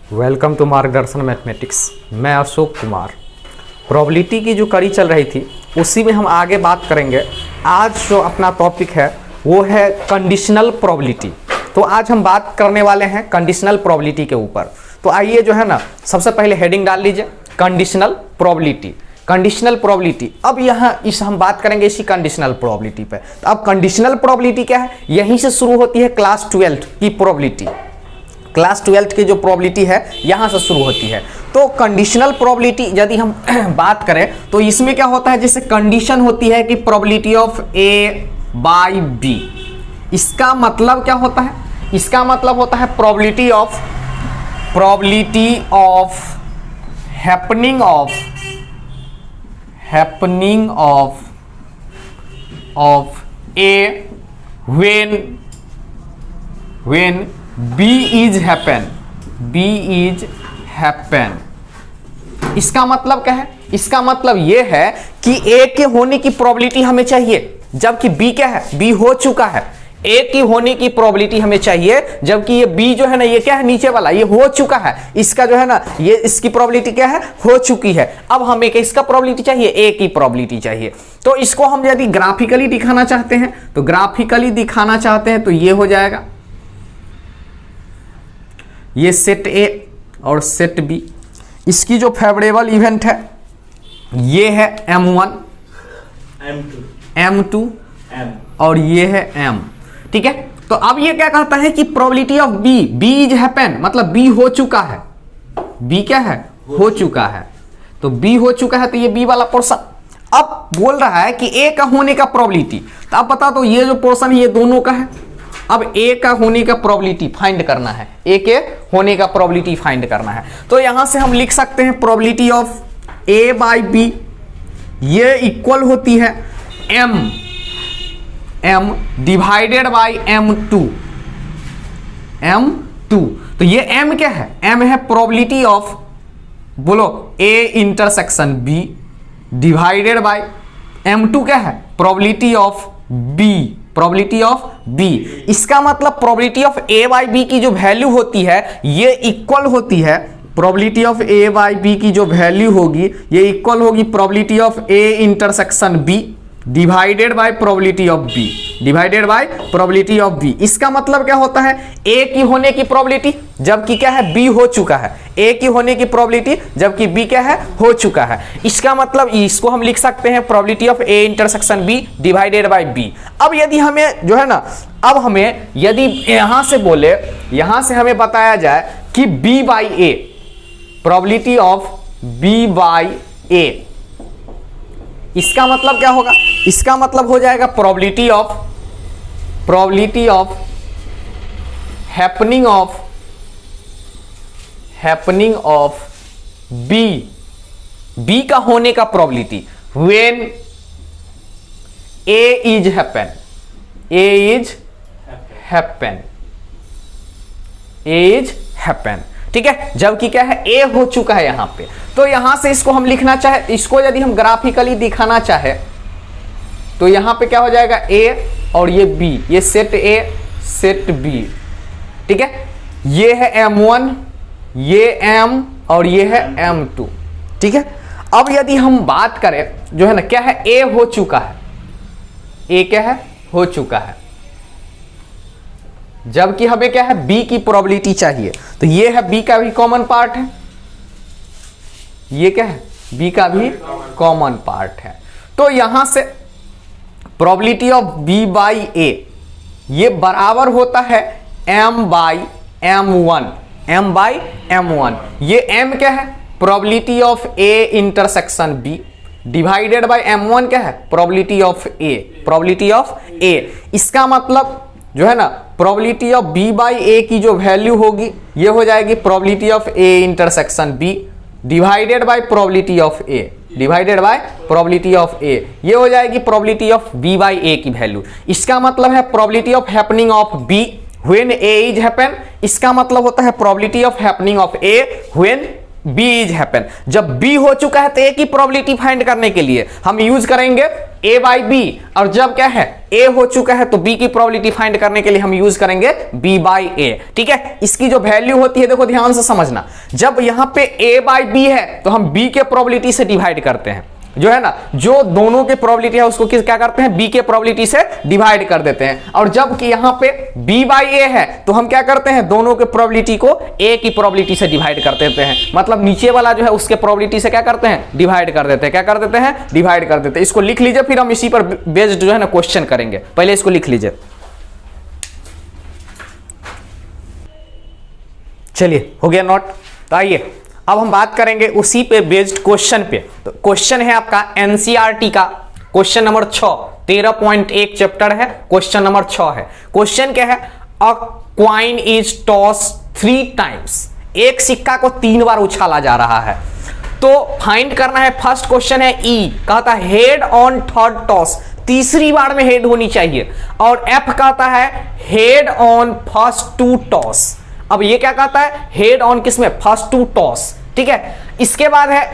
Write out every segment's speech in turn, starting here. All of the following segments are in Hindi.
वेलकम टू मार्गदर्शन मैथमेटिक्स। मैं अशोक कुमार। प्रोबेबिलिटी की जो कड़ी चल रही थी उसी में हम आगे बात करेंगे। आज जो अपना टॉपिक है वो है कंडीशनल प्रोबेबिलिटी। तो आज हम बात करने वाले हैं कंडीशनल प्रोबेबिलिटी के ऊपर। तो आइए जो है ना, सबसे पहले हेडिंग डाल लीजिए कंडीशनल प्रोबेबिलिटी। कंडीशनल प्रोबेबिलिटी, अब यहाँ हम बात करेंगे इसी कंडीशनल प्रोबेबिलिटी पे। तो अब कंडीशनल प्रोबेबिलिटी क्या है, यहीं से शुरू होती है क्लास 12 की प्रोबेबिलिटी। क्लास 12 की जो प्रोबेबिलिटी है यहाँ से शुरू होती है। तो कंडीशनल प्रोबेबिलिटी यदि हम बात करें तो इसमें क्या होता है, जैसे कंडीशन होती है कि probability of A by B. इसका मतलब क्या होता है, इसका मतलब होता है probability of happening of A when B is happen। इसका मतलब क्या है, इसका मतलब यह है कि A के होने की प्रोबेबिलिटी हमें चाहिए जबकि B क्या है, B हो चुका है। A की होने की प्रोबेबिलिटी हमें चाहिए जबकि ये B जो है ना, ये क्या है, नीचे वाला ये हो चुका है। इसका जो है ना, ये इसकी प्रोबेबिलिटी क्या है, हो चुकी है। अब हमें इसका प्रोबेबिलिटी चाहिए, A की प्रोबेबिलिटी चाहिए। तो इसको हम यदि ग्राफिकली दिखाना चाहते हैं तो ग्राफिकली दिखाना चाहते हैं तो ये हो जाएगा, ये सेट ए और सेट बी। इसकी जो फेवरेबल इवेंट है ये है M1, M2 और ये है M। ठीक है, तो अब ये क्या कहता है कि probability of B is happen, मतलब बी हो चुका है। बी क्या है, हो चुका है। तो बी हो चुका है तो ये बी वाला पोर्शन। अब बोल रहा है कि ए का होने का प्रोबेबिलिटी। तो आप बता दो, ये जो पोर्शन है ये दोनों का है। अब ए का होने का प्रोबेबिलिटी फाइंड करना है, ए के होने का प्रोबेबिलिटी फाइंड करना है। तो यहां से हम लिख सकते हैं probability of A by B ये इक्वल होती है m डिवाइडेड बाई m2। तो ये m क्या है, m है प्रोबेबिलिटी ऑफ, बोलो, a intersection b divided by m2 क्या है, प्रोबेबिलिटी ऑफ b। इसका मतलब probability of a by B की जो वैल्यू होती है ये इक्वल होती है, probability of a by B की जो वैल्यू होगी ये इक्वल होगी probability of a intersection b divided by probability of b। इसका मतलब क्या होता है, a की होने की प्रोबेबिलिटी जबकि क्या है, b हो चुका है। a की होने की प्रोबेबिलिटी जबकि b क्या है, हो चुका है। इसका मतलब इसको हम लिख सकते हैं probability of a intersection b divided bye b। अब यदि हमें जो है ना, अब हमें यदि यहां से बोले, यहां से हमें बताया जाए कि b by a, probability of b by a, इसका मतलब क्या होगा, इसका मतलब हो जाएगा probability of happening of B का होने का probability when A is happen. ठीक है, जबकि क्या है, ए हो चुका है यहां पे। तो यहां से इसको हम लिखना चाहे, इसको यदि हम ग्राफिकली दिखाना चाहे तो यहां पे क्या हो जाएगा, ए और ये बी, ये सेट ए सेट बी। ठीक है, ये है M1, ये M और ये है M2। ठीक है, अब यदि हम बात करें जो है ना, क्या है, ए हो चुका है, ए क्या है, हो चुका है, जबकि हमें क्या है, बी की प्रोबेबिलिटी चाहिए। तो ये है बी का भी कॉमन पार्ट है, ये क्या है, बी का भी कॉमन पार्ट है। तो यहां से प्रोबेबिलिटी ऑफ बी बाई ए ये बराबर होता है m बाई m1। ये m क्या है, probability of a intersection b divided by m1 क्या है, प्रोबेबिलिटी ऑफ a। इसका मतलब जो है ना, probability of b by A की जो वैल्यू होगी ये हो जाएगी probability of a intersection b divided by probability of a, ये हो जाएगी probability of b by A की वैल्यू। इसका मतलब है probability of happening of b when a is happen. इसका मतलब होता है probability of happening of a when B is happen. जब बी हो चुका है तो ए की प्रोबेबिलिटी फाइंड करने के लिए हम यूज करेंगे ए बाई बी, और जब क्या है ए हो चुका है तो बी की प्रोबेबिलिटी फाइंड करने के लिए हम यूज करेंगे बी बाई ए। ठीक है, इसकी जो वैल्यू होती है देखो ध्यान से समझना, जब यहां पे ए बाई बी है तो हम बी के प्रोबेबिलिटी से डिवाइड करते हैं, जो है ना, जो दोनों के प्रोबेबिलिटी है उसको क्या करते हैं, बी के प्रोबेबिलिटी से डिवाइड कर देते हैं। और जब कि यहां पे बी बाई ए है तो हम क्या करते हैं, दोनों के प्रोबेबिलिटी को ए की प्रोबेबिलिटी से डिवाइड कर देते हैं। मतलब नीचे वाला जो है उसके प्रोबेबिलिटी से क्या करते हैं, डिवाइड कर देते हैं। क्या कर देते हैं, डिवाइड कर देते हैं। इसको लिख लीजिए, फिर हम इसी पर बेस्ड जो है ना क्वेश्चन करेंगे। पहले इसको लिख लीजिए। चलिए, हो गया नोट। तो आइए अब हम बात करेंगे उसी पे बेस्ड क्वेश्चन पे। तो क्वेश्चन है आपका एनसीईआरटी का क्वेश्चन नंबर 6, 13.1 चैप्टर है, क्वेश्चन नंबर 6 है। क्वेश्चन क्या है, अ क्वाइन इज टॉस 3 टाइम्स, एक सिक्का को 3 बार उछाला जा रहा है। तो फाइंड करना है, फर्स्ट क्वेश्चन है ई, कहता है हेड ऑन थर्ड टॉस, तीसरी बार में हेड होनी चाहिए। और एफ कहता है हेड ऑन फर्स्ट 2 टॉस। अब ये क्या कहता है, हेड ऑन किसमें, फर्स्ट 2 टॉस। ठीक है, इसके बाद है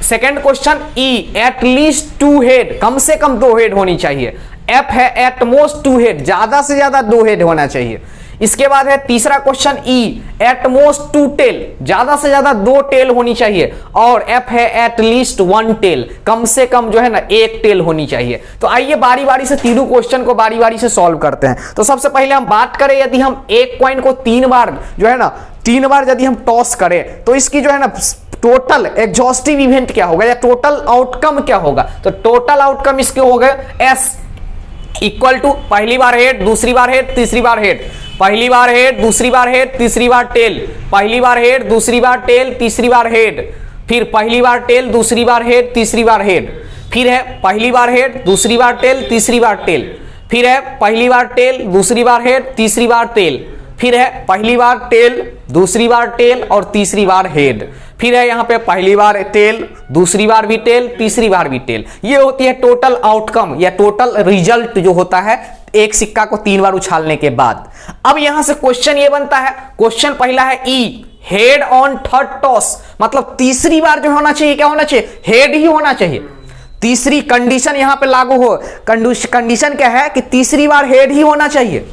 second question E, at least 2 head, कम से कम 2 हेड होनी चाहिए। एफ है एट मोस्ट 2 हेड, ज्यादा से ज्यादा 2 हेड होना चाहिए। इसके बाद है तीसरा question E, at most 2 tail, ज्यादा से ज्यादा 2 टेल होनी चाहिए। और एफ है एट लीस्ट 1 टेल, कम से कम जो है ना 1 टेल होनी चाहिए। तो आइए बारी बारी से तीनों क्वेश्चन को बारी बारी से सॉल्व करते हैं। तो सबसे पहले हम बात करें, यदि हम एक कॉइन को 3 बार जो है ना 3 बार यदि हम टॉस करें तो इसकी जो है ना टोटल एग्जॉस्टिव इवेंट क्या होगा, या टोटल आउटकम क्या होगा। तो टोटल आउटकम इसके हो गए एस इक्वल टू पहली बार हेड, दूसरी बार हेड, तीसरी बार हेड, पहली बार हेड, दूसरी बार हेड, तीसरी बार टेल, पहली बार हेड, दूसरी बार टेल, तीसरी बार हेड, फिर पहली बार टेल, दूसरी बार हेड, तीसरी बार हेड, फिर है पहली बार हेड, दूसरी बार टेल, तीसरी बार टेल, फिर है पहली बार टेल, दूसरी बार हेड, तीसरी बार टेल, फिर है पहली बार टेल, दूसरी बार टेल और तीसरी बार हेड, फिर है यहां पे पहली बार टेल, दूसरी बार भी टेल, तीसरी बार भी टेल। ये होती है टोटल आउटकम या टोटल रिजल्ट जो होता है एक सिक्का को 3 बार उछालने के बाद। अब यहां से क्वेश्चन ये बनता है, क्वेश्चन पहला है ई, हेड ऑन थर्ड टॉस, मतलब तीसरी बार जो होना चाहिए क्या होना चाहिए, हेड ही होना चाहिए। तीसरी कंडीशन यहां पे लागू हो, कंडीशन क्या है कि तीसरी बार हेड ही होना चाहिए।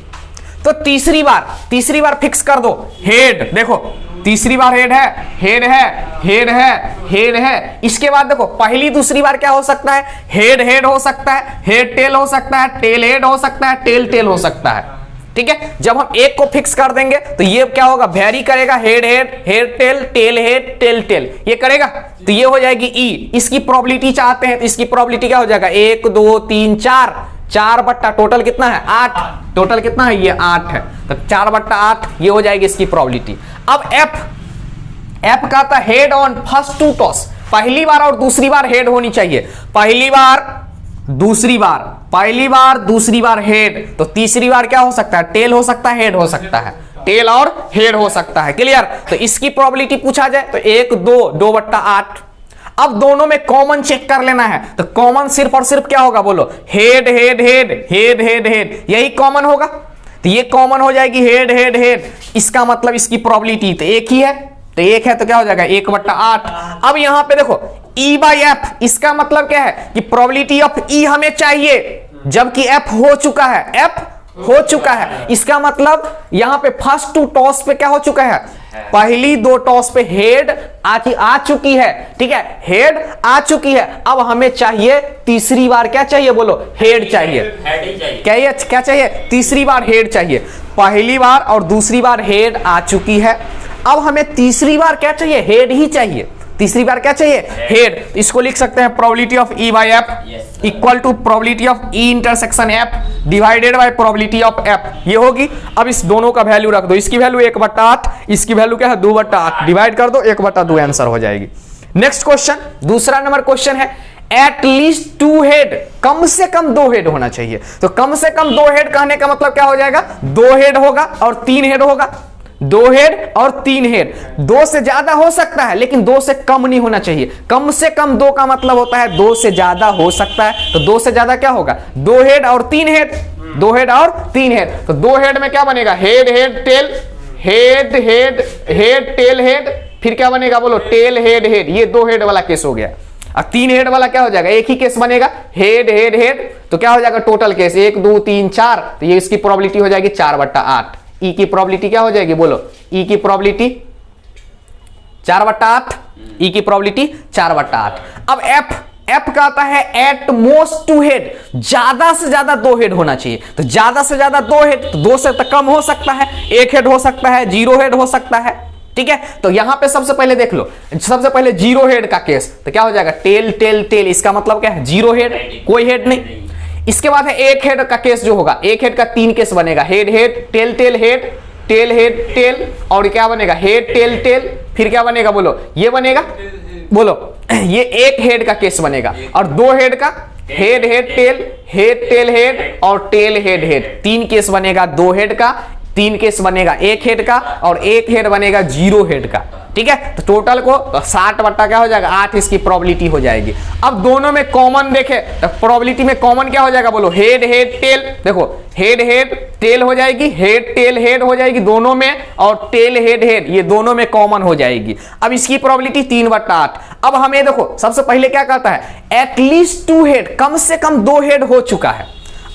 तो तीसरी बार फिक्स कर दो हेड। देखो तीसरी बार हेड है, हेड है, हेड है, हेड है। इसके बाद देखो पहली दूसरी बार क्या हो सकता है, हेड हेड हो सकता है, हेड टेल हो सकता है, टेल हेड हो सकता है, टेल टेल हो सकता है। ठीक है, जब हम एक को फिक्स कर देंगे तो ये क्या होगा, वेरी करेगा, head head, head tail, tail head, tail tail, ये करेगा। तो ये हो जाएगी ई। इसकी प्रोबेबिलिटी चाहते हैं तो इसकी प्रोबेबिलिटी क्या हो जाएगा, 1 2 3 4, 4 बट्टा टोटल कितना है 8, टोटल कितना है ये 8 है, तो 4 बट्टा 8 ये हो जाएगी इसकी प्रोबेबिलिटी। अब एफ कहता है हेड ऑन फर्स्ट 2 टॉस, पहली बार और दूसरी बार हेड होनी चाहिए। पहली बार दूसरी बार, पहली बार दूसरी बार हेड, तो तीसरी बार क्या हो सकता है, टेल हो सकता है, हेड हो सकता है, टेल और हेड हो सकता है। क्लियर। तो इसकी प्रोबेबिलिटी पूछा जाए तो 1 2, 2 बट्टा 8। अब दोनों में कॉमन चेक कर लेना है, तो कॉमन सिर्फ और सिर्फ क्या होगा बोलो, head head head, head head head, यही कॉमन होगा। तो ये कॉमन हो जाएगी हेड हेड हेड, इसका मतलब इसकी प्रोबेबिलिटी तो एक ही है, तो एक है तो क्या हो जाएगा 1 बट्टा 8। अब यहां पे देखो ई बाई एफ, इसका मतलब क्या है कि प्रोबेबिलिटी ऑफ ई हमें चाहिए जबकि एफ हो चुका है, एफ हो चुका है। इसका मतलब यहां पे फर्स्ट 2 टॉस पे क्या हो चुका है, पहली 2 टॉस पे हेड आ चुकी है। ठीक है, हेड आ चुकी है। अब हमें चाहिए तीसरी बार क्या चाहिए बोलो, हेड चाहिए। क्या चाहिए, तीसरी बार हेड चाहिए। पहली बार और दूसरी बार हेड आ चुकी है, अब हमें तीसरी बार क्या चाहिए, हेड ही चाहिए। तीसरी बार क्या चाहिए, हेड। तो इसको लिख सकते हैं probability of E by F equal to probability of E intersection F divided by probability of F, ये होगी। अब इस दोनों का वैल्यू रख दो, इसकी वैल्यू 1 बट्टा 8, इसकी वैल्यू क्या है 2 बट्टा 8, डिवाइड कर दो 1 बट्टा 2 आंसर हो जाएगी। नेक्स्ट क्वेश्चन, दूसरा नंबर क्वेश्चन है एट लीस्ट 2 हेड, कम से कम 2 हेड होना चाहिए। तो कम से कम 2 हेड कहने का मतलब क्या हो जाएगा, 2 हेड होगा और 3 हेड होगा, 2 हेड और 3 हेड। 2 से ज्यादा हो सकता है लेकिन 2 से कम नहीं होना चाहिए। कम से कम 2 का मतलब होता है 2 से ज्यादा हो सकता है, तो 2 से ज्यादा क्या होगा, 2 हेड और 3 हेड, 2 हेड और 3 हेड। तो 2 हेड में क्या बनेगा, head head tail, head head head tail head, फिर क्या बनेगा बोलो, टेल हेड हेड, ये 2 हेड वाला केस हो गया। और 3 हेड वाला क्या हो जाएगा, एक ही केस बनेगा, हेड हेड हेड, तो क्या हो जाएगा टोटल केस 1 2 3 4, तो ये इसकी प्रोबेबिलिटी हो जाएगी 4/8। ई की प्रोबेबिलिटी क्या हो जाएगी बोलो, ई की प्रोबेबिलिटी 4/8, ई की प्रोबेबिलिटी 4/8। अब एफ का आता है एट मोस्ट 2 हेड, ज्यादा से ज्यादा 2 हेड होना चाहिए, तो ज्यादा से ज्यादा 2 हेड, तो 2 से तो कम हो सकता है, 1 हेड हो सकता है, 0 हेड हो सकता है, ठीक है। तो यहां पे सबसे पहले देख लो, सबसे पहले 0 हेड का केस, तो क्या हो जाएगा, टेल टेल टेल, इसका मतलब क्या है 0 हेड, कोई हेड नहीं। इसके बाद है 1 हेड का केस जो होगा, 1 हेड का 3 केस बनेगा, head head tail tail head, tail head tail, और क्या बनेगा, हेड टेल टेल, फिर क्या बनेगा बोलो, ये बनेगा बोलो, ये 1 हेड का केस बनेगा। और 2 हेड का, head head tail, head tail head और टेल हेड हेड, 3 केस बनेगा 2 हेड का, 3 केस बनेगा 1 हेड का, और 1 हेड बनेगा 0 हेड का, ठीक है। तो टोटल को 60 बट्टा क्या हो जाएगा 8 इसकी प्रोबेबिलिटी हो जाएगी। अब दोनों में कॉमन देखे तो प्रोबेबिलिटी में कॉमन क्या हो जाएगा बोलो, हेड हेड टेल, देखो हेड हेड टेल हो जाएगी, हेड टेल हेड हो जाएगी दोनों में, और टेल हेड हेड ये दोनों में कॉमन हो जाएगी। अब इसकी प्रोबेबिलिटी 3/8। अब हमें देखो सबसे पहले क्या करता है, एटलीस्ट 2 हेड, कम से कम 2 हेड हो चुका है।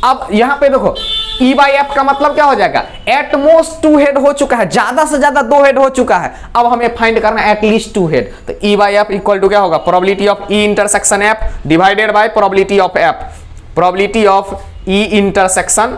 अब यहां पे देखो E/F का मतलब क्या हो जाएगा, एटमोस्ट 2 हेड हो चुका है, ज्यादा से ज्यादा 2 हेड हो चुका है। अब हमें फाइंड करना है एटलीस्ट 2 हेड, तो E/F इक्वल टू क्या होगा, probability of E intersection F divided by probability of F, probability of E intersection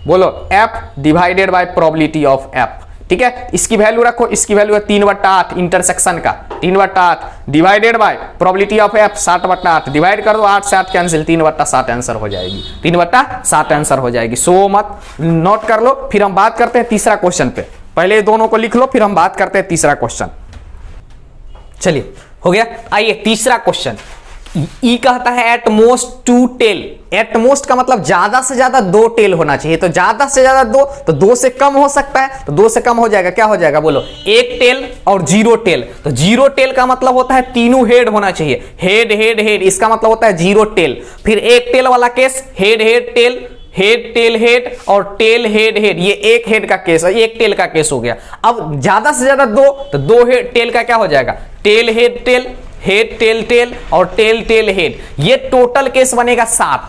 बोलो F divided by probability of F, ठीक है। इसकी वैल्यू रखो, इसकी वैल्यू है 3/8 इंटरसेक्शन का, 3/8 divided by probability of F 60/8, divide कर दो, 8 से 8 कैंसिल, 3/7 आंसर हो जाएगी, 3/7 आंसर हो जाएगी। सो मत नोट कर लो, फिर हम बात करते हैं तीसरा क्वेश्चन पे। पहले दोनों को लिख लो, फिर हम बात करते हैं तीसरा क्वेश्चन। चलिए हो गया, आइए तीसरा क्वेश्चन। ई कहता है at most 2 tail, at most का मतलब ज्यादा से ज्यादा 2 टेल होना चाहिए, तो ज्यादा से ज्यादा 2, तो 2 से कम हो सकता है, तो 2 से कम हो जाएगा, क्या हो जाएगा बोलो, 1 टेल और 0 टेल। तो 0 टेल का मतलब होता है तीनों हेड होना चाहिए, हेड हेड हेड, इसका मतलब होता है 0 टेल। फिर 1 टेल वाला case, head head tail, head tail head और टेल हेड हेड, ये 1 हेड का केस है, 1 टेल का केस हो गया। अब ज्यादा से ज्यादा 2, तो 2 हेड टेल का क्या हो जाएगा, tail head tail, head tail tail और टेल टेल हेड, ये टोटल केस बनेगा 7,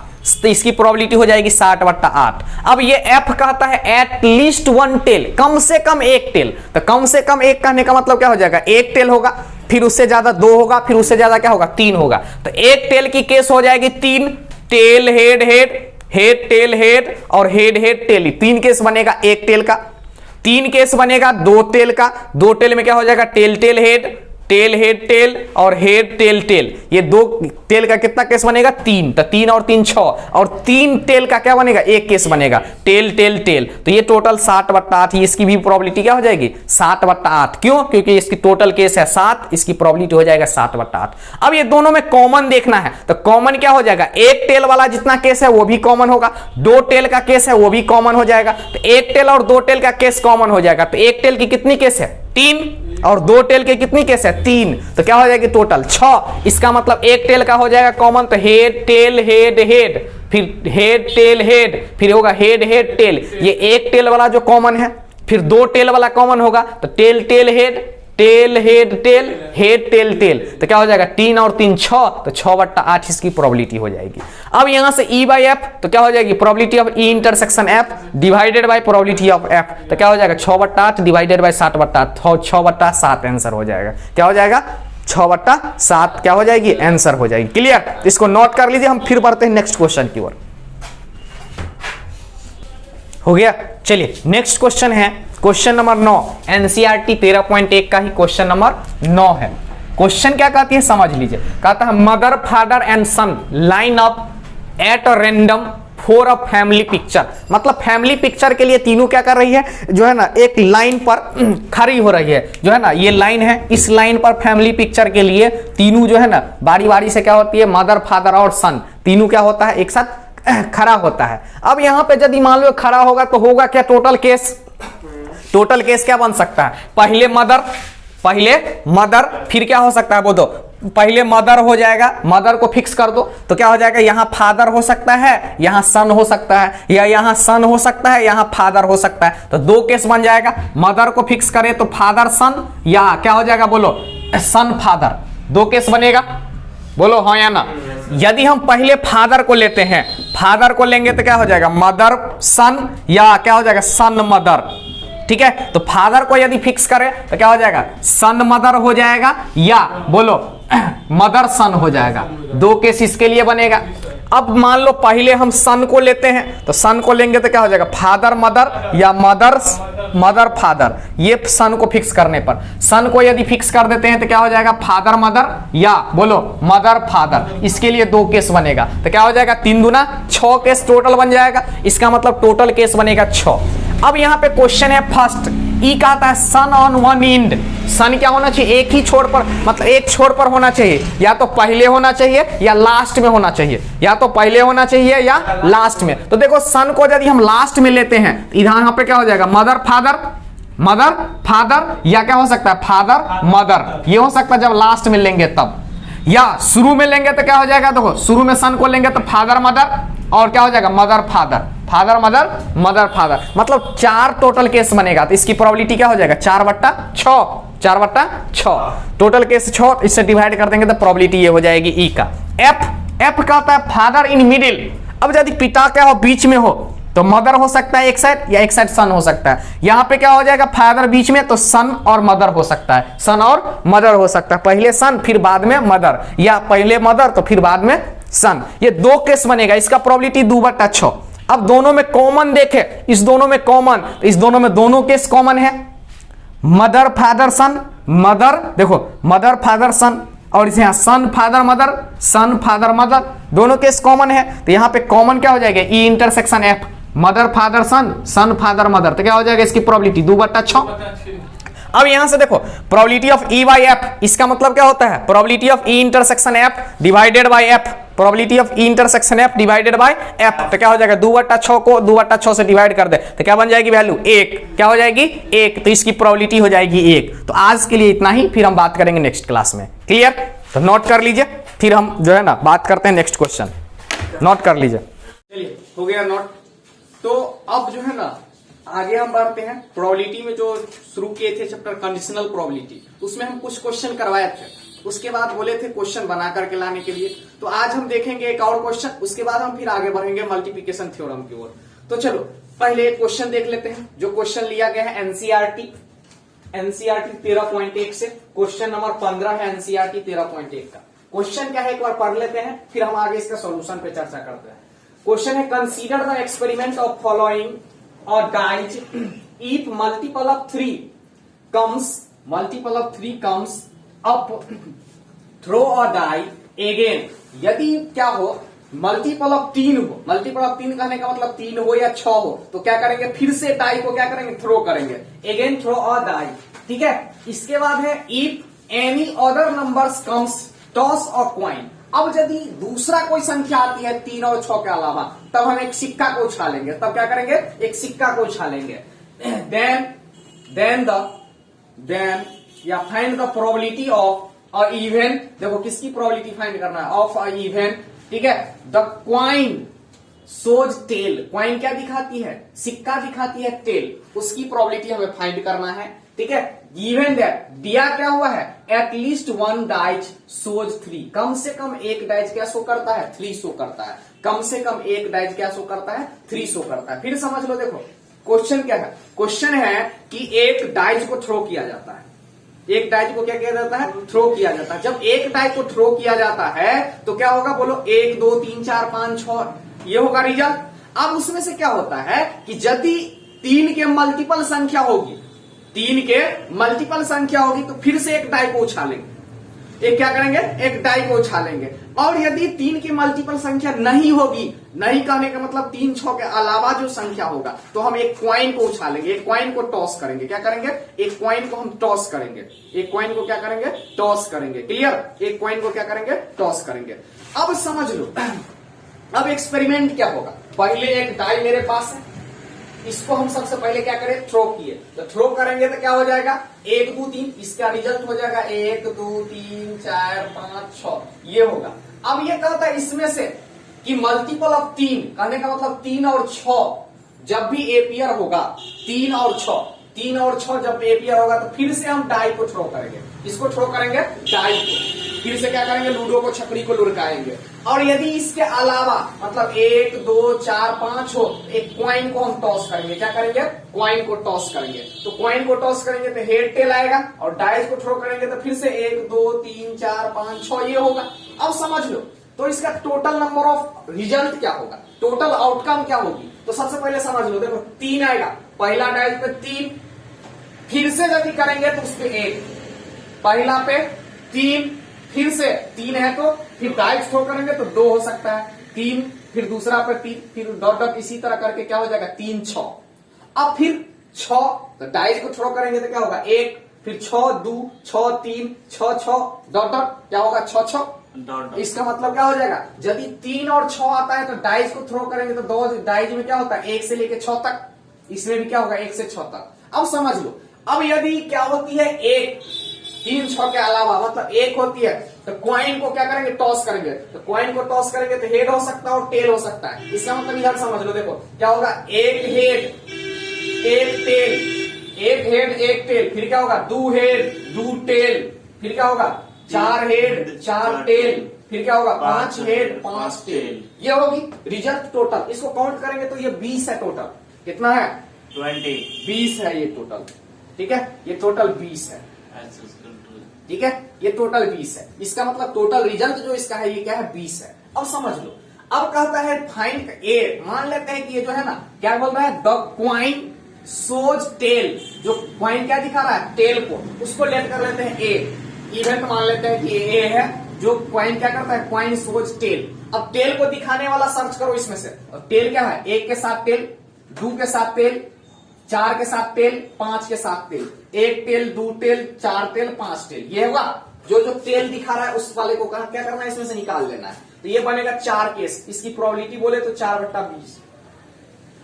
तो इसकी प्रोबेबिलिटी हो जाएगी 60/8। अब ये F कहता है एट लीस्ट 1 टेल, कम से कम 1 टेल, तो कम से कम 1 कहने का मतलब क्या हो जाएगा, 1 टेल होगा, फिर उससे ज्यादा 2 होगा, फिर उससे ज्यादा क्या होगा 3 होगा, तो 1 टेल की केस हो जाएगी 3, tail head head, head tail head और हेड हेड टेल, 3 केस बनेगा 1 टेल का, 3 केस बनेगा 2 टेल का, 2 टेल में क्या हो जाएगा, tail tail head, tail head tail और हेड टेल टेल, ये 2 टेल का कितना केस बनेगा 3, तो 3 और 3 6, और 3 टेल का क्या बनेगा 1 केस बनेगा, टेल टेल टेल, तो ये टोटल 60/8, इसकी भी प्रोबेबिलिटी क्या हो जाएगी 60/8। क्यों, क्योंकि इसकी टोटल केस है 7, इसकी प्रोबेबिलिटी हो जाएगा 60/8। अब ये दोनों में कॉमन देखना है, तो कॉमन क्या हो जाएगा, 1 टेल वाला जितना केस है वो भी कॉमन होगा, 2 टेल का केस है वो भी कॉमन हो जाएगा, तो 1 टेल और 2 टेल का केस कॉमन हो जाएगा, तो 1 टेल की कितनी केस है 3, और 2 टेल के कितनी केस है 3, तो क्या हो जाएगी टोटल 6। इसका मतलब 1 टेल का हो जाएगा कॉमन, तो हेड टेल हेड हेड, फिर हेड टेल हेड, फिर होगा हेड हेड टेल, ये 1 टेल वाला जो कॉमन है, फिर 2 टेल वाला कॉमन होगा, तो tail tail head, tail head tail, head tail tail, तो क्या हो जाएगा 3 और 3 6, तो 6/8 इसकी प्रोबेबिलिटी हो जाएगी। अब यहां से E/F, तो क्या हो जाएगी probability of E intersection F divided by probability of F, तो क्या हो जाएगा 6/8 डिवाइडेड बाय 60/8, 6/7 आंसर हो जाएगा, क्या हो जाएगा 6/7 क्या हो जाएगी आंसर हो जाएगी। क्लियर, इसको नोट कर लीजिए, हम फिर बढ़ते हैं नेक्स्ट क्वेश्चन की ओर। हो गया, चलिए नेक्स्ट क्वेश्चन है क्वेश्चन नंबर 9, एनसीईआरटी 13.1 का ही क्वेश्चन नंबर 9 है। क्वेश्चन क्या कहती है समझ लीजिए, कहता है mother father and son line up at a random for a family picture, मतलब फैमिली पिक्चर के लिए तीनों क्या कर रही है जो है ना, एक लाइन पर खड़ी हो रही है, जो है ना ये लाइन है, इस लाइन पर फैमिली पिक्चर के लिए तीनों जो है ना बारी बारी से क्या होती है, मदर फादर और सन तीनों क्या होता है एक साथ खड़ा होता है। अब यहां पे यदि मान लो खड़ा होगा तो होगा क्या टोटल केस, टोटल केस क्या बन सकता है, पहले मदर फिर क्या हो सकता है वो दो पहले मदर हो जाएगा, मदर को फिक्स कर दो तो क्या हो जाएगा, यहां फादर हो सकता है, यहां सन हो सकता है, या यहां सन हो सकता है, यहां फादर हो सकता है। तो दो केस बन जाएगा, मदर को फिक्स करें तो फादर सन, या क्या हो जाएगा बोलो, सन फादर। दो केस बनेगा, बोलो हाँ या ना। यदि हम पहले फादर को लेते हैं, फादर को लेंगे तो क्या हो जाएगा, मदर सन, या क्या हो जाएगा, सन मदर। ठीक है, तो फादर को यदि फिक्स करें तो क्या हो जाएगा, सन मदर हो जाएगा, या बोलो मदर सन हो जाएगा। दो केस इसके लिए बनेगा। अब मान लो पहले हम सन को लेते हैं, तो सन को लेंगे तो क्या हो जाएगा, फादर मदर, या मदर मदर फादर। ये सन को फिक्स करने पर, सन को यदि फिक्स कर देते हैं तो क्या हो जाएगा, फादर मदर, या बोलो मदर फादर। इसके लिए दो केस बनेगा, तो क्या हो जाएगा, 3 दूना 6 केस टोटल बन जाएगा। इसका मतलब टोटल केस बनेगा 6। अब यहां पे क्वेश्चन है फर्स्ट, ई का आता है सन ऑन वन एंड। सन क्या होना चाहिए, एक ही छोर पर, मतलब एक छोर पर होना चाहिए, या तो पहले होना चाहिए या लास्ट में होना चाहिए, या तो पहले होना चाहिए या लास्ट में। तो देखो सन को यदि हम लास्ट में लेते हैं, यहां पे क्या हो जाएगा, मदर फादर, मदर फादर, या क्या हो सकता है, फादर मदर। ये हो सकता है जब लास्ट में लेंगे तब, या शुरू में लेंगे तो क्या हो जाएगा, देखो शुरू में सन को लेंगे तो फादर मदर, और क्या हो जाएगा, mother father, father mother, mother father. मतलब 4 टोटल केस बनेगा। तो इसकी प्रोबेबिलिटी क्या हो जाएगा, 4/6, 4/6 टोटल केस 6। इससे डिवाइड कर देंगे तो प्रोबेबिलिटी ये हो जाएगी ई का। एफ का आता है फादर इन मिडिल। अब यदि पिता क्या हो, बीच में हो, तो मदर हो सकता है एक साइड, या एक साइड सन हो सकता है। यहां पे क्या हो जाएगा, फादर बीच में, तो सन और मदर हो सकता है, सन और मदर हो सकता है। पहले सन फिर बाद में मदर, या पहले मदर तो फिर बाद में सन। ये दो केस बनेगा। इसका प्रोबेबिलिटी 2/6। अब दोनों में कॉमन देखे, इस दोनों में कॉमन, तो इस दोनों में दोनों केस कॉमन है, मदर फादर सन, मदर देखो मदर फादर सन, और इसे यहां son father mother, son father mother, दोनों केस कॉमन है। तो यहां पे कॉमन क्या हो जाएगा, E intersection F, mother father son, son father mother. तो क्या हो जाएगा इसकी प्रोबेबिलिटी 2/6। अब यहां से देखो probability of E by F, इसका मतलब क्या होता है, probability of E intersection F divided bye F, probability of E intersection F divided bye F. तो क्या हो जाएगा, 2/6 को 2/6 से डिवाइड कर दे तो क्या बन जाएगी वैल्यू, 1। क्या हो जाएगी, 1। तो इसकी प्रोबेबिलिटी हो जाएगी 1। तो आज के लिए इतना ही, फिर हम बात करेंगे नेक्स्ट क्लास में। क्लियर? तो नोट कर लीजिए, फिर हम जो है ना बात करते हैं नेक्स्ट क्वेश्चन। नोट कर लीजिए। चलिए हो गया नोट। तो अब जो है ना आगे हम बढ़ते हैं। प्रोबेबिलिटी में जो शुरू किए थे चैप्टर कंडीशनल प्रोबेबिलिटी, उसमें हम कुछ क्वेश्चन करवाए थे, उसके बाद बोले थे क्वेश्चन बना करके लाने के लिए। तो आज हम देखेंगे एक और क्वेश्चन, उसके बाद हम फिर आगे बढ़ेंगे मल्टीप्लिकेशन थ्योरम की ओर। तो चलो पहले एक क्वेश्चन देख लेते हैं, जो क्वेश्चन लिया गया है एनसीईआरटी 13.1 से। क्वेश्चन नंबर 15 है एनसीईआरटी 13.1 का। क्वेश्चन क्या है एक बार पढ़ लेते हैं, फिर हम आगे इसका सॉल्यूशन पे चर्चा करते हैं। क्वेश्चन है, consider the experiment of following और dice if multiple of 3 comes up throw और डाई अगेन। यदि क्या हो, मल्टीपल ऑफ 3 हो, मल्टीपल ऑफ 3 कहने का मतलब 3 हो या 6 हो, तो क्या करेंगे, फिर से डाई को क्या करेंगे, थ्रो करेंगे, अगेन थ्रो और डाई। ठीक है, इसके बाद है if any other numbers comes toss और क्वाइन। अब यदि दूसरा कोई संख्या आती है 3 और 6 के अलावा, तब हम एक सिक्का को उछालेंगे। तब क्या करेंगे, एक सिक्का को उछालेंगे। देन या find the probability of a even. देखो किसकी प्रोबेबिलिटी फाइंड करना है, ऑफ अ इवन। ठीक है, the coin shows tail. Coin क्या दिखाती है, सिक्का दिखाती है टेल, उसकी प्रोबेबिलिटी हमें फाइंड करना है। ठीक है, गिवन दैट दिया क्या हुआ है, एटलीस्ट 1 डाइज सोज 3। कम से कम एक डाइज क्या शो करता है, 3 शो करता है। कम से कम एक डाइज क्या शो करता है, 3 शो करता है। फिर समझ लो, देखो क्वेश्चन क्या है, क्वेश्चन है कि एक डाइज को थ्रो किया जाता है। एक डाइज को क्या किया जाता है, थ्रो किया जाता है। जब एक डाइज को थ्रो किया जाता है तो क्या होगा, बोलो 1 2 3 4 5 6, ये होगा रिजल्ट। अब उसमें से क्या होता है कि यदि 3 के मल्टीपल संख्या होगी, 3 के मल्टीपल संख्या होगी, तो फिर से एक डाई को उछालेंगे। एक क्या करेंगे, एक डाई को उछालेंगे। और यदि 3 की मल्टीपल संख्या नहीं होगी, नहीं कहने का मतलब 3 6 के अलावा जो संख्या होगा, तो हम एक क्वाइन को उछालेंगे, एक क्वाइन को टॉस करेंगे। क्या करेंगे, एक क्वाइन को हम टॉस करेंगे। एक क्वाइन को क्या करेंगे, टॉस करेंगे। क्लियर, एक क्वाइन को क्या करेंगे, टॉस करेंगे। अब समझ लो, अब एक्सपेरिमेंट क्या होगा। पहले एक डाई मेरे पास है, इसको हम सबसे पहले क्या करें, थ्रो किए। तो थ्रो करेंगे तो क्या हो जाएगा, 1 2 3, इसका रिजल्ट हो जाएगा 1 2 3 4 5 6, ये होगा। अब ये कहता है इसमें से कि मल्टीपल ऑफ 3, कहने का मतलब 3 और 6 जब भी एपियर होगा, 3 और 6 जब एपियर होगा, तो फिर से हम डाई को थ्रो करेंगे। इसको थ्रो करेंगे, डाई को। फिर से क्या करेंगे, लूडो को, छकड़ी को लुढ़काएंगे। और यदि इसके अलावा मतलब 1 2 4 5 हो, एक क्वाइन को हम टॉस करेंगे। क्या करेंगे, क्वाइन को टॉस करेंगे। तो क्वाइन को टॉस करेंगे तो हेड टेल आएगा, और डाइस को थ्रो करेंगे तो फिर से 1 2 3 4 5 6 ये होगा। अब समझ लो, तो इसका टोटल नंबर ऑफ रिजल्ट क्या होगा, टोटल आउटकम क्या होगी। तो सबसे पहले समझ लो, देखो 3 आएगा, पहला डाइस पे 3, फिर से यदि करेंगे तो उस पे 1, पहला पे 3, फिर से 3 है तो फिर डाइस थ्रो करेंगे तो 2 हो सकता है, 3, फिर दूसरा पे 3, फिर डॉट डॉट, इसी तरह करके क्या हो जाएगा 3 6। अब फिर 6, तो डाइस को थ्रो करेंगे तो क्या होगा 1, फिर 6 2 6 3 6 6 डॉट डॉट, क्या होगा 6 6। इसका मतलब क्या हो जाएगा, यदि 3 और 6 आता है तो डाइस को थ्रो करेंगे तो 2 डाइस में क्या होता है 1 से लेके 6 तक, इसमें भी क्या होगा 1 से 6 तक। अब समझ लो, अब यदि क्या होती है 1, 3 6 के अलावा मतलब 1 होती है, तो क्वाइन को क्या करेंगे, टॉस करेंगे। तो क्वाइन को टॉस करेंगे तो हेड हो सकता है और टेल हो सकता है। इसका मतलब इधर समझ लो, देखो क्या होगा, 1 हेड 1 टेल, 1 हेड 1 टेल, फिर क्या होगा 2 हेड 2 टेल, फिर क्या होगा 4 हेड 4 टेल, फिर क्या होगा 5 हेड 5 टेल। ये होगी रिजल्ट टोटल। इसको काउंट करेंगे तो ये 20 है टोटल। कितना है, 20 है ये टोटल। ठीक है, ये टोटल 20 है। ठीक है, ये टोटल 20 है। इसका मतलब टोटल रिजल्ट जो इसका है ये क्या है, 20 है। अब समझ लो, अब कहता है फाइंड ए, मान लेते हैं कि ये जो है ना क्या बोल रहा है, द क्वाइन सोज टेल, जो क्वाइन क्या दिखा रहा है, टेल को, उसको लेट कर लेते हैं ए, इवेंट मान लेते हैं कि ए है, जो क्वाइन क्या करता है, क्वाइन सोज टेल। अब टेल को दिखाने वाला सर्च करो इसमें से, और टेल क्या है, 1 के साथ टेल, 2 के साथ टेल, 4 के साथ टेल, 5 के साथ tail, 1 tail 2 tail 4 tail 5 tail, ये होगा। जो जो टेल दिखा रहा है उस वाले को क्या करना है, इसमें से निकाल लेना है। तो ये बनेगा 4 केस, इसकी प्रोबेबिलिटी बोले तो 4/20।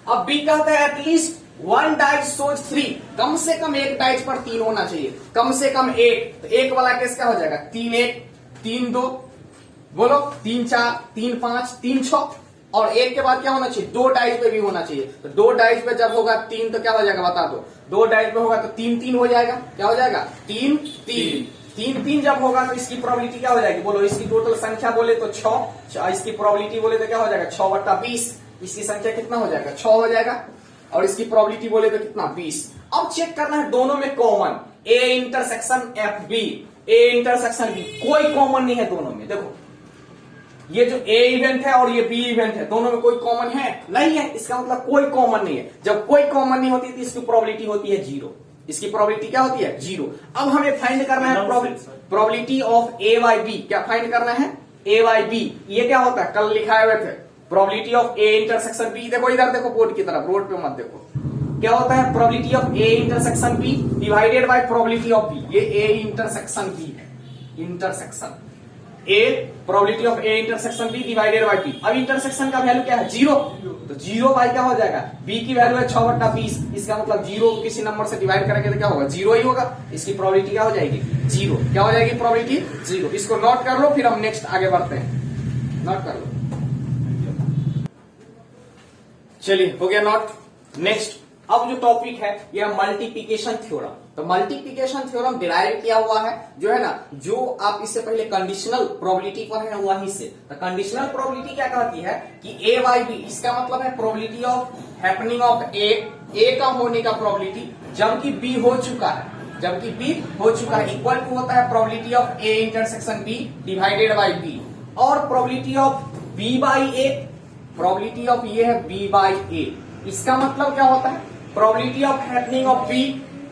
अब बी कहता है एटलीस्ट 1 डाइस सोज 3, कम से कम 1 डाइस पर 3 होना चाहिए, कम से कम 1। तो 1 वाला केस क्या हो जाएगा, 3 1 3 2, बोलो 3 4 3 5 3 6, और 1 के बाद क्या होना चाहिए, 2 डाइस पे भी होना चाहिए। तो 2 डाइस पे जब होगा 3 तो क्या हो जाएगा बता दो, 2 डाइस पे होगा तो 3 3 हो जाएगा, क्या हो जाएगा 3 3 3 3 जब होगा तो इसकी प्रोबेबिलिटी क्या हो जाएगी, बोलो इसकी टोटल संख्या बोले तो 6, इसकी प्रोबेबिलिटी बोले तो क्या हो जाएगा 6/20, इसकी संख्या कितना हो जाएगा 6 हो जाएगा, और इसकी प्रोबेबिलिटी बोले तो कितना 20। अब चेक करना है दोनों में common, A intersection F B, A intersection B, कोई कॉमन नहीं है दोनों में। देखो ये जो ए इवेंट है और ये बी इवेंट है, दोनों में कोई कॉमन है नहीं है, इसका मतलब कोई कॉमन नहीं है। जब कोई कॉमन नहीं होती तो इसकी प्रोबेबिलिटी होती है 0, इसकी प्रोबेबिलिटी क्या होती है 0। अब हमें फाइंड करना है probability of A by B, क्या फाइंड करना है, ए बाई बी। ये क्या होता है, कल लिखाए हुए थे, probability of A intersection B. देखो इधर देखो बोर्ड की तरफ, रोड पे मत देखो, क्या होता है probability of A intersection B divided by probability of B. ये ए इंटरसेक्शन बी है, intersection A, probability of A intersection B divided by B. अब इंटरसेक्शन का वैल्यू क्या है 0, तो 0 बाय क्या हो जाएगा, बी की वैल्यू है 6/20, इसका मतलब 0 को किसी नंबर से डिवाइड करेंगे तो क्या होगा 0 ही होगा, इसकी प्रोबेबिलिटी क्या हो जाएगी 0। क्या हो जाएगी प्रोबेबिलिटी 0। इसको नोट कर लो, फिर हम नेक्स्ट आगे बढ़ते हैं, नोट कर लो। चलिए हो गया नोट। नेक्स्ट अब जो टॉपिक है यह मल्टीप्लिकेशन थ्योरम। तो मल्टीप्लिकेशन थ्योरम डिराइव किया हुआ है जो है ना, जो आप इससे पहले कंडीशनल प्रोबेबिलिटी पर है वहीं से। तो कंडीशनल प्रोबेबिलिटी क्या कहती है कि ए बाई बी, इसका मतलब है प्रोबेबिलिटी ऑफ हैपनिंग ऑफ ए का होने का प्रोबेबिलिटी जबकि बी हो चुका है, जबकि बी हो चुका है, इक्वल टू होता है probability of A intersection B divided by B, और probability of B by A, probability of ये है बी बाई ए। इसका मतलब क्या होता है, probability of happening of B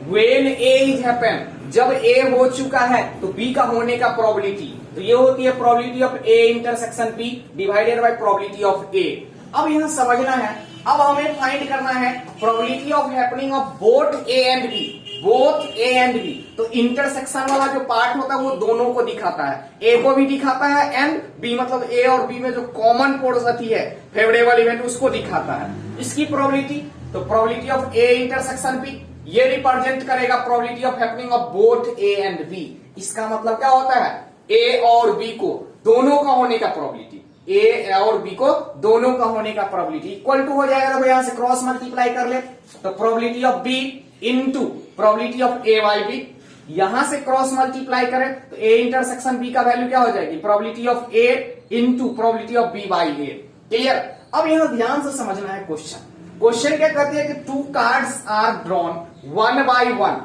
when A is happen, जब ए हो चुका है तो बी का होने का प्रोबेबिलिटी, तो ये होती है probability of A intersection B divided by probability of A. अब यहां समझना है, अब हमें फाइंड करना है probability of happening of both A and B, both A and B. तो इंटरसेक्शन वाला जो पार्ट होता है वो दोनों को दिखाता है, ए को भी दिखाता है एंड बी, मतलब ए और बी में जो कॉमन पोर्शन है फेवरेबल इवेंट उसको दिखाता है। इसकी प्रोबेबिलिटी तो probability of A intersection B, ये रिप्रेजेंट करेगा probability of happening of both A and B. इसका मतलब क्या होता है, ए और बी को दोनों का होने का प्रोबेबिलिटी, ए और बी को दोनों का होने का प्रोबेबिलिटी इक्वल टू हो जाएगा। तो यहां से क्रॉस मल्टीप्लाई कर ले, तो probability of B into probability of A by B, यहां से क्रॉस मल्टीप्लाई करें तो ए इंटरसेक्शन बी का वैल्यू क्या हो जाएगी, probability of A into probability of B by A. Clear. अब यहां ध्यान से समझना है क्वेश्चन क्या कहते हैं कि 2 cards are drawn 1 by 1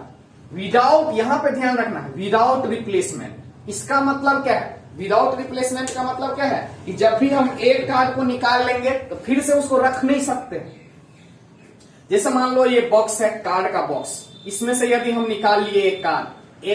without, यहां पे ध्यान रखना है, विदाउट रिप्लेसमेंट। इसका मतलब क्या है, विदाउट रिप्लेसमेंट का मतलब क्या है कि जब भी हम एक कार्ड को निकाल लेंगे तो फिर से उसको रख नहीं सकते। जैसे मान लो ये बॉक्स है, कार्ड का बॉक्स, इसमें से यदि हम निकाल लिए एक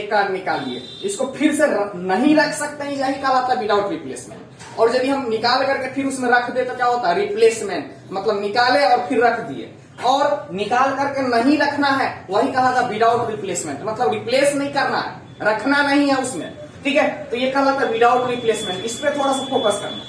कार्ड निकाल लिए, इसको फिर से नहीं रख सकते हैं, यही कहलाता है विदाउट रिप्लेसमेंट। और यदि हम निकाल करके फिर उसमें रख दे तो क्या होता है, रिप्लेसमेंट, मतलब निकाले और फिर रख दिए। और निकाल करके नहीं रखना है, वही कहा था विदाउट रिप्लेसमेंट, मतलब रिप्लेस नहीं करना है, रखना नहीं है उसमें, ठीक है। तो ये कहलाता है विदाउट रिप्लेसमेंट। इस पे थोड़ा सा फोकस करना,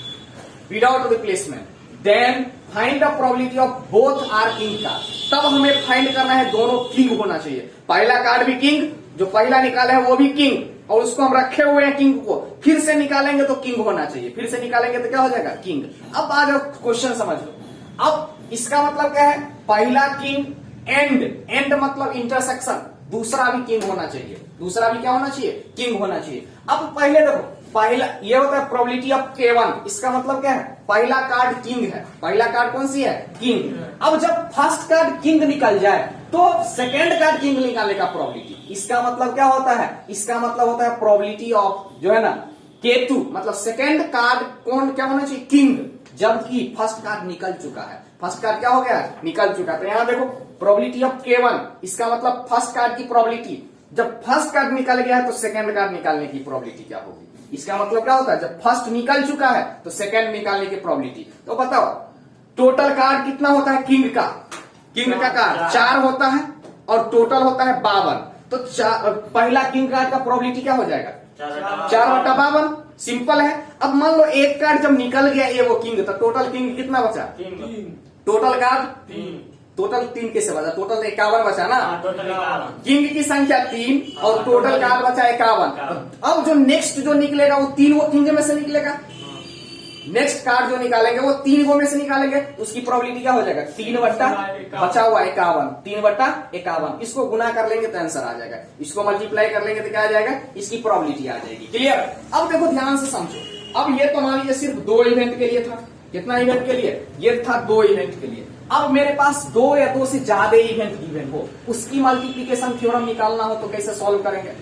without replacement. Then find the probability of both are king का, तब हमें फाइंड करना है दोनों किंग होना चाहिए। पहला कार्ड भी किंग, जो पहला निकाले है वो भी किंग, और उसको हम रखे हुए हैं किंग को, फिर से निकालेंगे तो किंग होना चाहिए, फिर से निकालेंगे तो क्या हो जाएगा, किंग। अब आ जाओ क्वेश्चन समझ लो। अब इसका मतलब क्या है, पहला किंग एंड मतलब इंटरसेक्शन, दूसरा भी किंग होना चाहिए, दूसरा भी क्या होना चाहिए, किंग होना चाहिए। अब पहले देखो, पहला ये होता है प्रोबेबिलिटी ऑफ K1, इसका मतलब क्या है, पहला कार्ड किंग है, पहला कार्ड कौन सी है, किंग। अब जब फर्स्ट कार्ड किंग निकल जाए तो सेकेंड कार्ड किंग निकालने का प्रोबेबिलिटी, इसका मतलब क्या होता है, इसका मतलब होता है प्रोबेबिलिटी ऑफ जो है ना K2, मतलब सेकेंड कार्ड कौन क्या होना चाहिए, किंग, जबकि फर्स्ट कार्ड निकल चुका है, फर्स्ट कार्ड क्या हो गया, निकल चुका है। तो यहां देखो प्रोबेबिलिटी ऑफ K1, इसका मतलब फर्स्ट कार्ड की प्रोबेबिलिटी, जब फर्स्ट कार्ड निकल गया है तो सेकेंड कार्ड निकालने की प्रोबेबिलिटी क्या होगी। इसका मतलब क्या होता है, जब फर्स्ट निकल चुका है तो सेकेंड निकालने की प्रोबेबिलिटी। तो बताओ टोटल कार्ड कितना होता है किंग का, किंग का कार्ड 4 होता है और टोटल होता है 52। तो पहला किंग कार्ड का प्रोबेबिलिटी क्या हो जाएगा, 4/52, सिंपल है। अब मान लो एक कार्ड जब निकल गया ये वो किंग, तो टोटल किंग कितना बचा, टोटल कार्ड टोटल 3 कैसे बचा, टोटल 51 बचा ना, किंग की संख्या 3 और टोटल कार्ड बचा 51। अब जो नेक्स्ट जो निकलेगा वो 3 वो किंग में से निकलेगा, नेक्स्ट कार्ड जो निकालेंगे वो 3 वो में से निकालेंगे, उसकी प्रोबेबिलिटी क्या हो जाएगा, 3 बट्टा बचा हुआ 51, 3/51, इसको गुना कर लेंगे तो आंसर आ जाएगा, इसको मल्टीप्लाई कर लेंगे तो क्या आ जाएगा, इसकी प्रोबेबिलिटी आ जाएगी। क्लियर। अब देखो ध्यान से समझो, अब ये तो मान लीजिए सिर्फ 2 इवेंट के लिए था, कितना इवेंट के लिए, ये था 2 इवेंट के लिए। अब मेरे पास 2 या 2 से ज्यादा इवेंट गिवन हो, उसकी मल्टीप्लीकेशन थ्योरम निकालना हो तो कैसे सॉल्व करेंगे।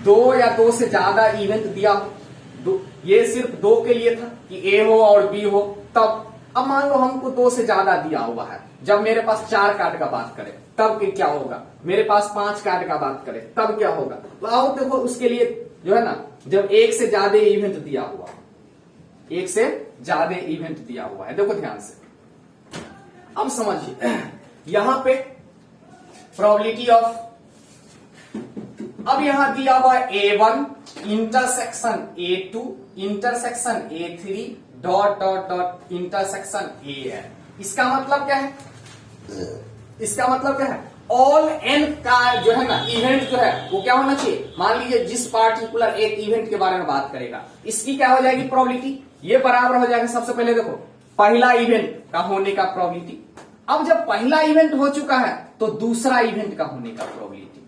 2 या 2 से ज्यादा इवेंट दिया हो, ये सिर्फ 2 के लिए था कि ए हो और बी हो, तब अब मान लो हमको 2 से ज्यादा दिया हुआ है, जब मेरे पास 4 कार्ड का बात करें तब क्या होगा, मेरे पास 5 कार्ड का बात करें तब क्या होगा। तो आओ देखो उसके लिए जो है ना, जब 1 से ज्यादा इवेंट दिया हुआ, 1 से ज्यादा इवेंट दिया हुआ है, देखो ध्यान से। अब समझिए यहां पे प्रोबेबिलिटी ऑफ, अब यहां दिया हुआ A1 intersection A2 intersection A3 dot dot dot intersection AN। इसका मतलब क्या है, इसका मतलब क्या है, ऑल n का जो है ना इवेंट जो है वो क्या होना चाहिए, मान लीजिए जिस पार्टिकुलर एक इवेंट के बारे में बात करेगा, इसकी क्या हो जाएगी प्रोबेबिलिटी, ये बराबर हो जाएगा। सबसे पहले देखो पहला इवेंट का होने का प्रोबेबिलिटी, अब जब पहला इवेंट हो चुका है तो दूसरा इवेंट का होने का प्रोबेबिलिटी,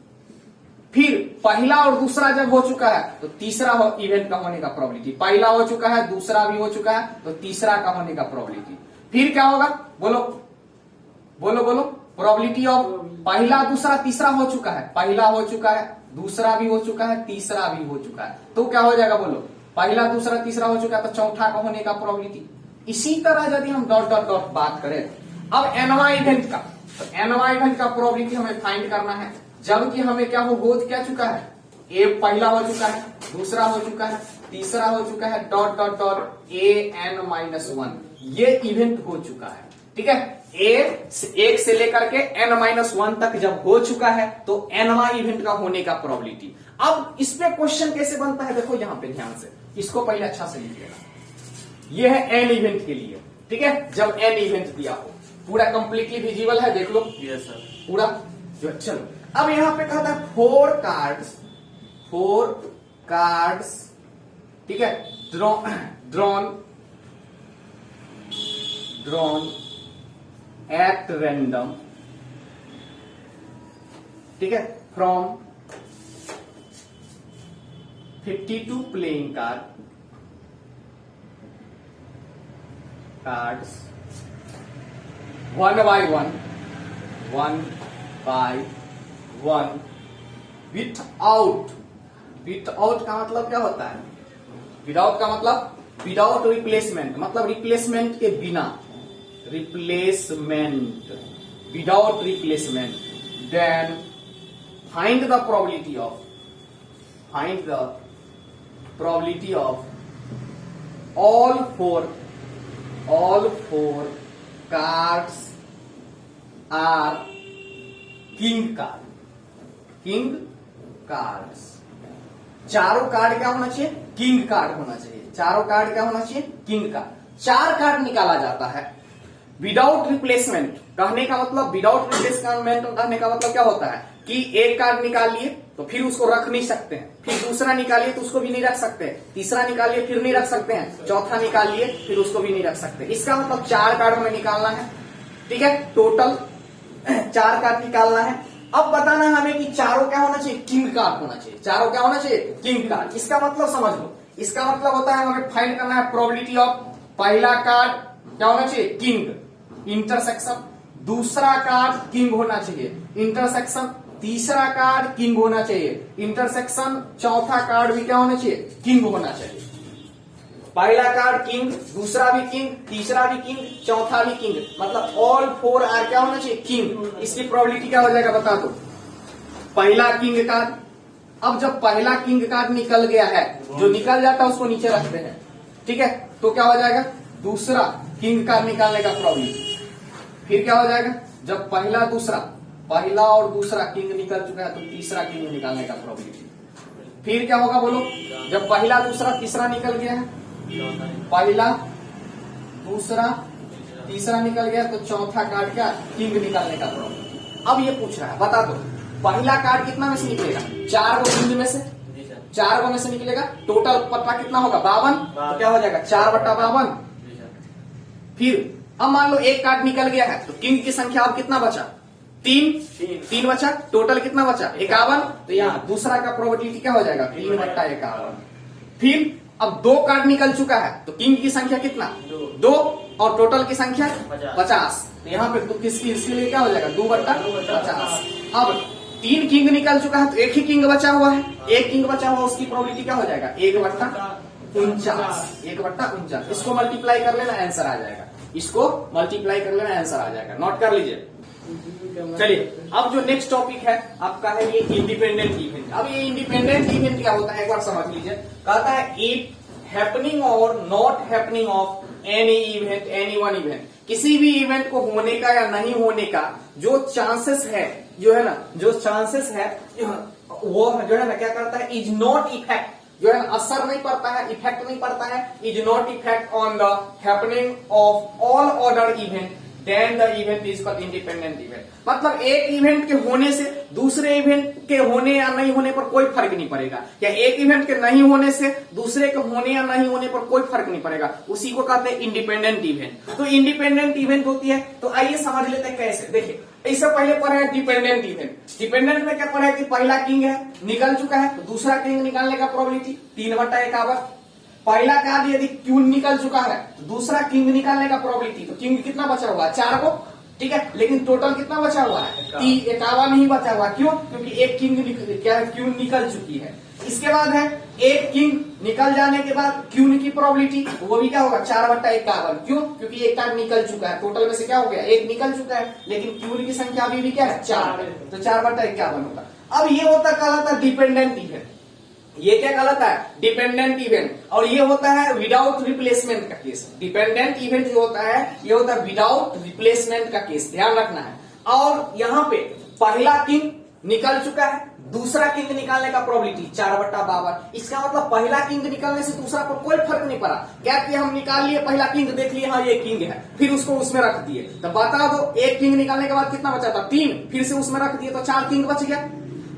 फिर पहला और दूसरा जब हो चुका है तो तीसरा इवेंट का होने का प्रोबेबिलिटी, पहला हो चुका है दूसरा भी हो चुका है तो तीसरा का होने का प्रोबेबिलिटी, फिर क्या होगा, बोलो बोलो बोलो, प्रोबेबिलिटी ऑफ पहला दूसरा तीसरा हो चुका है, पहला हो चुका है दूसरा भी हो चुका है तीसरा भी हो चुका है, तो क्या हो जाएगा, बोलो पहला दूसरा तीसरा हो चुका है तो चौथा का होने का प्रोबेबिलिटी। इसी तरह यदि हम डॉट डॉट डॉट बात करें, अब nवां इवेंट का, तो nवां इवेंट का प्रोबेबिलिटी हमें फाइंड करना है, जबकि हमें क्या क्या चुका है, ए पहला हो चुका है दूसरा हो चुका है तीसरा हो चुका है डॉट डॉट डॉट AN-1 ये इवेंट हो चुका है, ठीक है। एक से लेकर के N-1 तक जब हो चुका है तो nवां इवेंट का होने का प्रोबेबिलिटी। अब इस पे क्वेश्चन कैसे बनता है, देखो यहां पे ध्यान से, इसको पहले अच्छा से लिख लेना, ये है n इवेंट के लिए, ठीक है, जब n इवेंट दिया हो पूरा कंप्लीटली विजिबल है, देख लो यस सर। पूरा जो। चलो अब यहां पे कहता है फोर कार्ड्स, ठीक है, ड्रॉन एट रैंडम, ठीक है, from 52 playing cards one by one without का मतलब क्या होता है? विदाउट का मतलब विदाउट रिप्लेसमेंट, मतलब रिप्लेसमेंट के बिना, without replacement. Then find the probability of all four cards are king cards। चारों कार्ड क्या होना चाहिए? किंग कार्ड होना चाहिए। चारों कार्ड क्या होना चाहिए? King card. 4 कार्ड निकाला जाता है विदाउट रिप्लेसमेंट। कहने का मतलब विदाउट रिप्लेसमेंट कहने का मतलब क्या होता है कि एक कार्ड निकाल लिए तो फिर उसको रख नहीं सकते हैं, फिर दूसरा निकालिए तो उसको भी नहीं रख सकते, तीसरा निकालिए फिर नहीं रख सकते हैं, चौथा निकालिए फिर उसको भी नहीं रख सकते। इसका मतलब 4 कार्ड हमें निकालना है, ठीक है, टोटल 4 कार्ड निकालना है। अब बताना है हमें कि चारों क्या होना चाहिए? किंग कार्ड होना चाहिए। चारों क्या होना चाहिए? King card. इसका मतलब समझ लो, इसका मतलब होता है हमें फाइंड करना है प्रोबेबिलिटी ऑफ पहला कार्ड क्या होना चाहिए? King, intersection. दूसरा कार्ड किंग होना चाहिए, इंटरसेक्शन। तीसरा कार्ड किंग होना चाहिए, इंटरसेक्शन। चौथा कार्ड भी क्या होना चाहिए? किंग होना चाहिए। पहला कार्ड किंग, दूसरा भी किंग, तीसरा भी किंग, चौथा भी किंग, मतलब ऑल 4 आर क्या होना चाहिए? किंग। इसकी प्रोबेबिलिटी क्या हो जाएगा बता दो। पहला किंग कार्ड, अब जब पहला किंग कार्ड निकल गया है, जो निकल जाता है उसको नीचे रखते हैं, ठीक है, तो क्या हो जाएगा? दूसरा किंग कार्ड निकालने का प्रोबेबिलिटी। फिर क्या हो जाएगा? जब पहला और दूसरा किंग निकल चुका है तो तीसरा किंग निकालने का प्रोबेबिलिटी। फिर क्या होगा बोलो? जब पहला, दूसरा, तीसरा निकल गया है, पहला, दूसरा, तीसरा निकल गया तो चौथा कार्ड क्या? किंग निकालने का प्रोबेबिलिटी। अब ये पूछ रहा है बता दो पहला कार्ड कितना में से निकलेगा? 4 गो किंग में से, 4 गो में से निकलेगा। टोटल पट्टा कितना होगा? 52। तो क्या हो जाएगा? 4/52। फिर अब मान लो एक कार्ड निकल गया है तो किंग की संख्या अब कितना बचा? 3 बचा। टोटल कितना बचा? 51। तो यहाँ दूसरा का प्रोबेबिलिटी क्या हो जाएगा? 3/51। फिर अब 2 कार्ड निकल चुका है तो किंग की संख्या कितना? 2 और टोटल की संख्या 50। तो यहाँ पे इसके लिए क्या हो जाएगा? 2/50। अब 3 किंग निकल चुका है तो एक ही किंग बचा हुआ है, एक किंग बचा हुआ, उसकी प्रोबेबिलिटी क्या हो जाएगा? 1/49। इसको मल्टीप्लाई कर लेना, आंसर आ जाएगा। इसको मल्टीप्लाई कर लेना, आंसर आ जाएगा। नोट कर लीजिए। चलिए अब जो नेक्स्ट टॉपिक है आपका है ये इंडिपेंडेंट इवेंट। अब ये इंडिपेंडेंट इवेंट क्या होता है एक बार समझ लीजिए। कहता है इफ हैपनिंग और not happening of any event, any one event, किसी भी इवेंट को होने का या नहीं होने का जो चांसेस है, जो है ना, जो चांसेस है वो जो है ना क्या करता है? इज नॉट इफेक्ट, जो है ना असर नहीं पड़ता है, इफेक्ट नहीं पड़ता है, is not effect on the happening of all other event, then the event is called independent event. मतलब एक इवेंट के होने से दूसरे इवेंट के होने या नहीं होने पर कोई फर्क नहीं पड़ेगा, या एक इवेंट के नहीं होने से दूसरे के होने या नहीं होने पर कोई फर्क नहीं पड़ेगा, उसी को कहते हैं इंडिपेंडेंट इवेंट। तो इंडिपेंडेंट इवेंट होती है, तो आइए समझ लेते हैं कैसे। देखिए इससे पहले पढ़ा है डिपेंडेंट इवेंट। डिपेंडेंट में क्या पढ़ा है कि पहला किंग है, निकल चुका है, तो दूसरा किंग निकालने का प्रोबेबिलिटी 3/51। पहला कार्ड यदि क्यून निकल चुका है तो दूसरा किंग निकालने का प्रोबेबिलिटी, तो किंग कितना बचा हुआ है? 4 को, ठीक है, लेकिन टोटल कितना बचा हुआ है? 51 ही बचा हुआ। क्यों? क्योंकि एक किंग क्यून निकल चुकी है। इसके बाद है एक किंग निकल जाने के बाद क्यून की प्रोबेबिलिटी, वो भी क्या होगा? 4/51। क्यों? क्योंकि एक कार्ड निकल चुका है, टोटल में से क्या हो गया? एक निकल चुका है, लेकिन क्यून की संख्या अभी भी क्या है? 4, तो 4/51 होगा। अब ये होता कहलाता डिपेंडेंट इवेंट। ये क्या कहलाता है? Dependent event. और ये होता है विदाउट रिप्लेसमेंट का केस। डिपेंडेंट इवेंट जो होता है ये होता है विदाउट रिप्लेसमेंट का केस, ध्यान रखना है। और यहाँ पे पहला किंग निकल चुका है, दूसरा किंग निकालने का प्रोबेबिलिटी 4/52। इसका मतलब पहला किंग निकालने से दूसरा पर कोई फर्क नहीं पड़ा। क्या किया, हम निकाल लिए पहला किंग, देख लिए हाँ ये किंग है, फिर उसको उसमें रख दिए। तो बता दो एक किंग निकालने के बाद कितना बचा था, 3, फिर से उसमें रख दिए तो 4 किंग बच गया।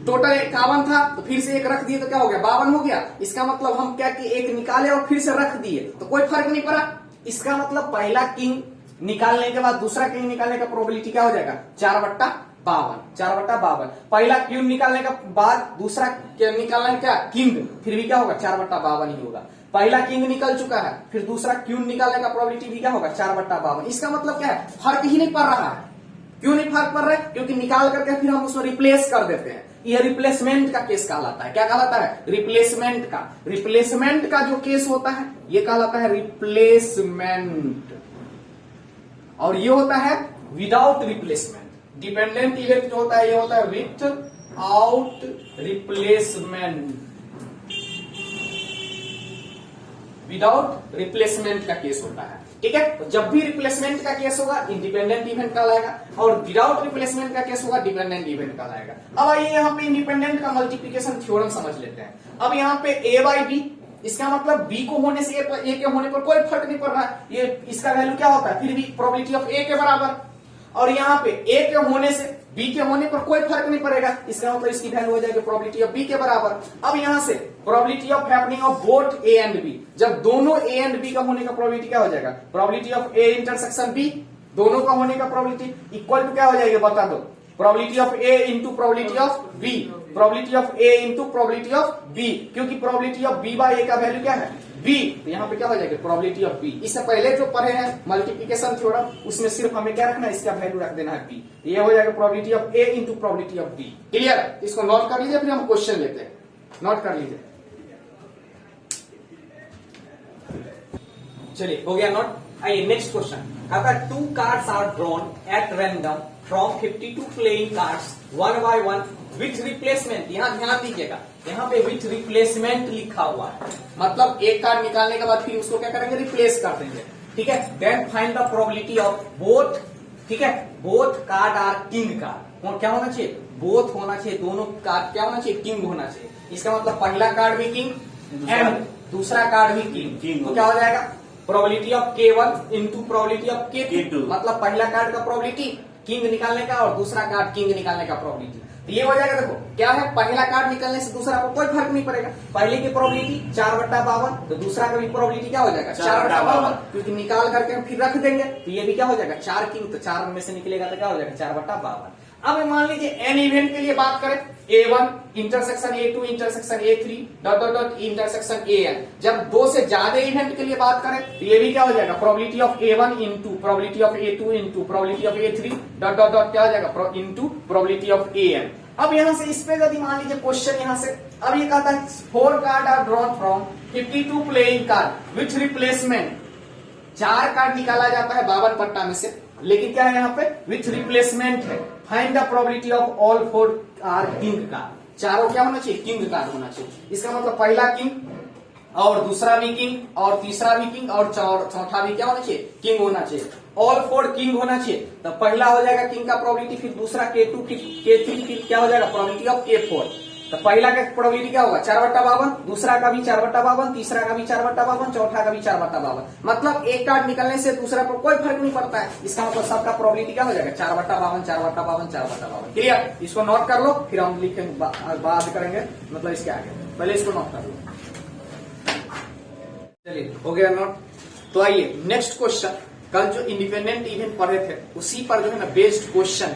टोटल 51 था तो फिर से एक रख दिए तो क्या हो गया, 52 हो गया। इसका मतलब हम क्या कि एक निकाले और फिर से रख दिए तो कोई फर्क नहीं पड़ा। इसका मतलब पहला किंग निकालने के बाद दूसरा किंग निकालने का प्रोबेबिलिटी क्या हो जाएगा, 4/52। पहला क्यून निकालने के बाद दूसरा निकालना है क्या, किंग, फिर भी क्या होगा 4/52 ही होगा। पहला किंग निकल चुका है, फिर दूसरा क्यून निकालने का प्रोबेबिलिटी भी क्या होगा 4/52। इसका मतलब क्या है, फर्क ही नहीं पड़ रहा है। क्यों नहीं फर्क पड़ रहा है, क्योंकि निकाल करके फिर हम उसको रिप्लेस कर देते हैं। यह रिप्लेसमेंट का केस कहलाता है। क्या कहलाता है, रिप्लेसमेंट का। रिप्लेसमेंट का जो केस होता है यह कहलाता है रिप्लेसमेंट, और ये होता है विदाउट रिप्लेसमेंट। डिपेंडेंट इवेंट जो होता है ये होता है with out replacement. Without replacement का केस होता है, ठीक है। तो जब भी रिप्लेसमेंट का केस होगा इंडिपेंडेंट इवेंट कहलाएगा, और विदाउट रिप्लेसमेंट का केस होगा डिपेंडेंट इवेंट कहलाएगा। अब आइए यहाँ पे इंडिपेंडेंट का मल्टीप्लिकेशन थ्योरम समझ लेते हैं। अब यहाँ पे a/b, इसका मतलब b को होने से a के होने पर कोई फर्क नहीं पड़ रहा है। ये इसका वैल्यू क्या होता है, फिर भी प्रोबेबिलिटी ऑफ a के बराबर। और यहाँ पे a के होने से b के होने पर कोई फर्क नहीं पड़ेगा। इसका मतलब इसकी वैल्यू हो जाएगी प्रोबेबिलिटी ऑफ b के बराबर। अब यहाँ से probability of happening of both a and b, जब दोनों a एंड b का होने का प्रोबेबिलिटी क्या हो जाएगा, probability of a intersection b, दोनों का होने का प्रोबेबिलिटी इक्वल टू क्या हो जाएगा बता दो, probability of a into probability of b, probability of a into probability of b, क्योंकि probability of b by a का वैल्यू क्या है, b, तो यहाँ पे क्या हो जाएगा प्रोबेबिलिटी ऑफ b। इससे पहले जो पढ़े हैं मल्टीप्लिकेशन थ्योरम उसमें सिर्फ हमें क्या रखना है, इसका वैल्यू रख देना है b। ये हो जाएगा probability of a into probability of b। Clear, इसको नोट कर लीजिए, फिर हम क्वेश्चन लेते हैं। नोट कर लीजिए, चलिए हो गया नोट। आइए नेक्स्ट क्वेश्चन। कहता है 2 cards are drawn at random from 52 playing cards 1 by 1 with replacement. यहाँ ध्यान दीजिएगा, यहाँ पे विथ रिप्लेसमेंट लिखा हुआ है, मतलब एक कार्ड निकालने के बाद फिर उसको क्या करेंगे, रिप्लेस कर देंगे, ठीक है। Then find the probability of both, ठीक है, both card are king card. क्या होना चाहिए, बोथ होना चाहिए, दोनों कार्ड क्या होना चाहिए, किंग होना चाहिए। इसका मतलब पहला कार्ड भी किंग एंड दूसरा कार्ड भी किंग, तो क्या हो जाएगा, probability of K1 into probability of K2, मतलब पहला कार्ड का प्रोबेबिलिटी किंग निकालने का और दूसरा कार्ड किंग निकालने का प्रोबेबिलिटी। तो ये हो जाएगा, देखो क्या है, पहला कार्ड निकलने से दूसरा को कोई फर्क नहीं पड़ेगा। पहले की प्रोबेबिलिटी 4/52, तो दूसरा का भी प्रोबेबिलिटी क्या हो जाएगा 4/52, क्योंकि निकाल करके हम फिर रख देंगे तो ये भी क्या हो जाएगा 4 किंग, तो 4 में से निकलेगा तो क्या हो जाएगा 4/52। अब मान लीजिए एन इवेंट के लिए बात करें, A1 intersection A2 intersection A3 dot dot dot intersection AN। जब 2 से ज्यादा इवेंट के लिए बात करें तो ये भी क्या हो जाएगा, probability of A1 into probability of A2 into probability of A3 dot dot dot क्या हो जाएगा इंटू प्रोबेबिलिटी ऑफ AN। अब यहां से इस पे यदि मान लीजिए क्वेश्चन यहां से, अब ये कहता है 4 card are drawn from 52 playing card with replacement. 4 card निकाला जाता है 52 पट्टा में से, लेकिन क्या है यहाँ पे विथ रिप्लेसमेंट है। Find the probability of all 4 are king card. चारों क्या होना चाहिए, किंग कार्ड होना चाहिए। इसका मतलब पहला किंग और दूसरा भी किंग और तीसरा भी किंग और चौथा भी क्या होना चाहिए, किंग होना चाहिए। ऑल 4 किंग होना चाहिए। तो पहला हो जाएगा किंग का प्रोबेबिलिटी, फिर दूसरा K2, फिर K3, फिर क्या हो जाएगा प्रोबेबिलिटी ऑफ K4। तो पहला का प्रोबेबिलिटी क्या होगा 4/52, दूसरा का भी 4/52, तीसरा का भी 4/52, चौथा का भी 4/52। मतलब एक कार्ड निकलने से दूसरा पर कोई फर्क नहीं पड़ता है। इसका मतलब सबका प्रोबेबिलिटी क्या हो जाएगा 4/52, 4/52, 4/52। क्लियर, इसको नोट कर लो, फिर हम लिखेंगे बात करेंगे, मतलब इसके आगे पहले इसको नोट कर लो। चलिए हो गया नोट। तो आइए नेक्स्ट क्वेश्चन। कल जो इंडिपेंडेंट इवेंट पढ़े थे उसी पर जो है ना बेस्ड क्वेश्चन,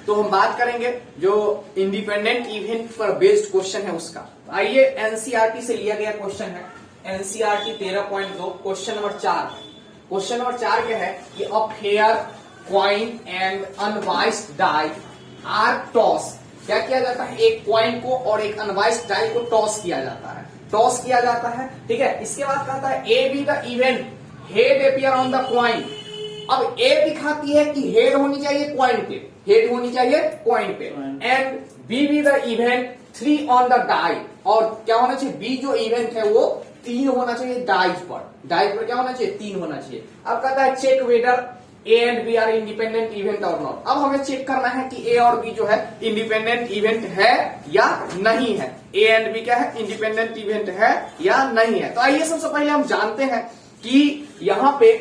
तो हम बात करेंगे जो इंडिपेंडेंट इवेंट पर बेस्ड क्वेश्चन है उसका। आइए एनसीईआरटी से लिया गया क्वेश्चन है, NCERT 13.2 question number 4। Question number 4 क्या है कि a fair coin and unbiased die are toss. क्या किया जाता है, एक कॉइन को और एक अनवाइस्ड डाई को टॉस किया जाता है, टॉस किया जाता है, ठीक है। इसके बाद कहता है A B the event head appear on the coin. अब ए दिखाती है कि हेड होनी चाहिए कॉइन पे, हेड होनी चाहिए कॉइन पे, and B be the event 3 on the die, और क्या होना चाहिए, बी जो इवेंट है वो 3 होना चाहिए डाइज पर, डाइज पर क्या होना चाहिए 3 होना चाहिए। अब कहता है check whether A and B are independent event और नॉट। अब हमें चेक करना है कि ए और बी जो है इंडिपेंडेंट इवेंट है या नहीं है। ए एंड बी क्या है, इंडिपेंडेंट इवेंट है या नहीं है। तो आइए सबसे पहले हम जानते हैं कि यहां पे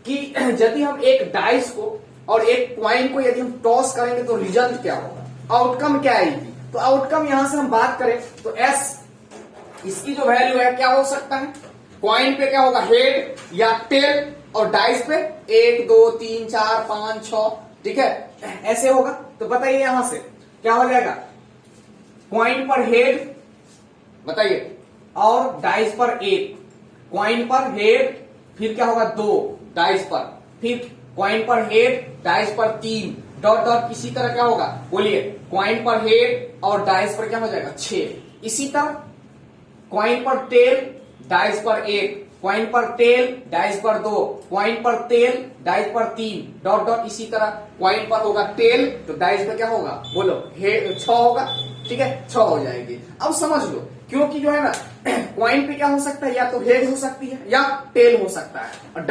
कि यदि हम एक डाइस को और एक क्वाइन को यदि हम टॉस करेंगे तो रिजल्ट क्या होगा, आउटकम क्या आएगी। तो आउटकम यहां से हम बात करें तो एस, इसकी जो वैल्यू है क्या हो सकता है, क्वाइन पे क्या होगा, हेड या टेल, और डाइस पे 1 2 3 4 5 6, ठीक है, ऐसे होगा। तो बताइए यहां से क्या हो जाएगा, क्वाइन पर हेड बताइए और डाइस पर 1, क्वाइन पर हेड, फिर क्या होगा 2 डाइस पर, फिर क्वाइन पर हेड डाइस पर 3 डॉट डॉट, इसी तरह क्या होगा बोलिए, क्वाइन पर हेड और डाइस पर क्या हो जाएगा 6। इसी तरह क्वाइन पर टेल डाइस पर 1, क्वाइन पर टेल डाइस पर 2, क्वाइन पर टेल डाइस पर 3 डॉट डॉट, इसी तरह क्वाइन पर होगा टेल तो डाइस पर क्या होगा बोलो 6 होगा, ठीक है 6 हो जाएगी। अब समझ लो, क्योंकि जो है ना क्वाइन पे क्या हो सकता है, या तो हेड हो सकती है या टेल हो सकता है, और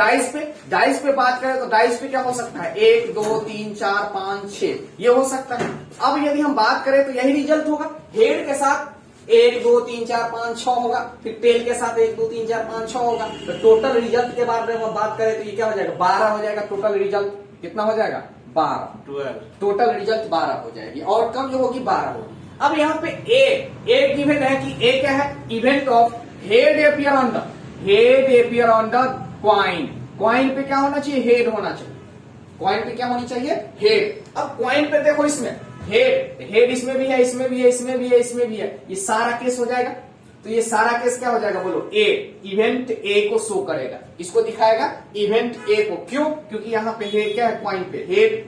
डाइस पे बात करें तो डाइस पे क्या हो सकता है 1 2 3 4 5 6 ये हो सकता है। अब यदि हम बात करें तो यही रिजल्ट होगा, हेड के साथ 1 2 3 4 5 6 होगा, फिर टेल के साथ 1 2 3 4 5 6 होगा। तो टोटल रिजल्ट के बारे में हम बात करें तो ये क्या हो जाएगा 12 हो जाएगा। टोटल रिजल्ट कितना हो जाएगा 12, टोटल रिजल्ट 12 हो जाएगी, और कम जो होगी 12 होगी। अब यहाँ पे एक गिवन है कि ए क्या है, event of head appear on the coin. Coin पे क्या होना चाहिए, हेड होना चाहिए, क्वाइन पे क्या होनी चाहिए हेड। अब क्वाइन पे देखो, इसमें हेड इसमें भी है, इसमें भी है, इसमें भी है, इसमें भी है, ये सारा केस हो जाएगा। तो ये सारा केस क्या हो जाएगा बोलो, ए, इवेंट ए को शो करेगा, इसको दिखाएगा इवेंट ए को। क्यों, क्योंकि यहाँ पे हेड क्या है, क्वाइन पे हेड,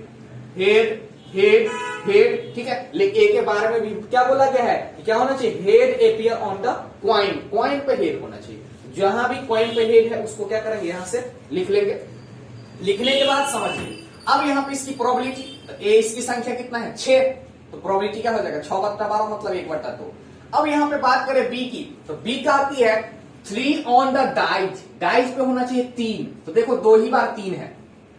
ठीक है। लेकिन ए के बारे में भी क्या बोला गया है कि क्या होना चाहिए, head appear on the coin, coin पे हेड होना चाहिए। जहां भी क्वाइन पे हेड है उसको क्या करेंगे, यहां से लिख लेंगे। लिखने के बाद समझिए, अब यहाँ पे इसकी प्रोबेबिलिटी, ए इसकी संख्या कितना है 6, तो प्रोबेबिलिटी क्या हो जाएगा 6/12 मतलब 1/2। अब यहाँ पे बात करें बी की, तो बी का आती है 3 ऑन द डाइज पे होना चाहिए 3। तो देखो 2 ही बार 3 है,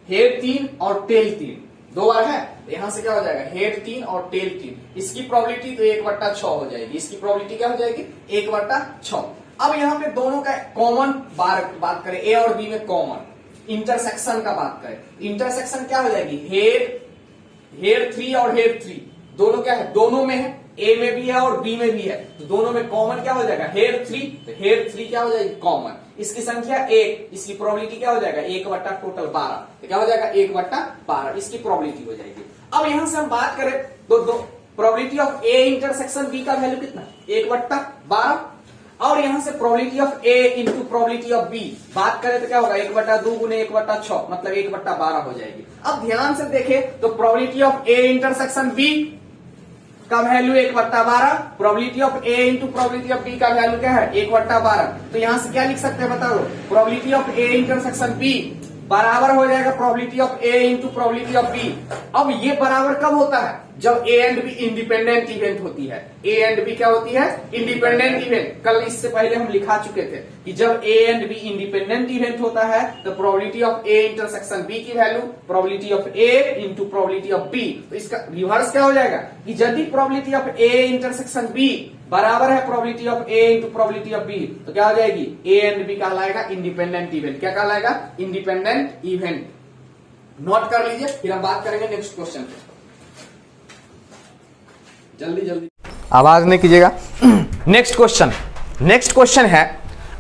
हेड 3 और टेल 3, 2 बार है, तो यहां से क्या हो जाएगा हेड 3 और टेल 3। इसकी प्रोबेबिलिटी तो 1/6 हो जाएगी, इसकी प्रोबेबिलिटी क्या हो जाएगी 1/6। अब यहाँ पे दोनों का कॉमन बात करें, ए और बी में कॉमन इंटरसेक्शन का बात करें, इंटरसेक्शन क्या हो जाएगी, हेड 3 और हेड 3 दोनों क्या है, दोनों में है, ए में भी है और बी में भी है, तो दोनों में कॉमन क्या हो जाएगा हेड 3, तो हेड 3 क्या हो जाएगी कॉमन। इसकी संख्या 1, इसकी प्रोबेबिलिटी क्या हो जाएगा 1/12, तो क्या हो जाएगा 1/12, इसकी प्रोबेबिलिटी हो जाएगी। अब यहां से हम बात करें तो probability of A intersection B का वैल्यू कितना 1/12, और यहां से probability of A into probability of B बात करें तो क्या होगा 1/2 गुने 1/6 मतलब 1/12 हो जाएगी। अब ध्यान से देखें तो probability of A intersection B का value 1/12, probability of A into probability of B का वैल्यू क्या है 1/12। तो यहां से क्या लिख सकते हैं बता दो, probability of A intersection B बराबर हो जाएगा probability of A into probability of B. अब ये बराबर कब होता है, जब A and B independent event होती है। ए एंड बी क्या होती है, इंडिपेंडेंट इवेंट। कल इससे पहले हम लिखा चुके थे कि जब A and B independent event होता है तो probability of A intersection B की value probability of A into probability of B. तो इसका रिवर्स क्या हो जाएगा कि यदि probability of A intersection B बराबर है probability of A into probability of B, तो क्या हो जाएगी ए एंड बी कहलाएगा इंडिपेंडेंट इवेंट। क्या कहलाएगा, इंडिपेंडेंट इवेंट। नोट कर लीजिए, फिर हम बात करेंगे नेक्स्ट क्वेश्चन पे। जल्दी आवाज नहीं कीजिएगा। नेक्स्ट क्वेश्चन है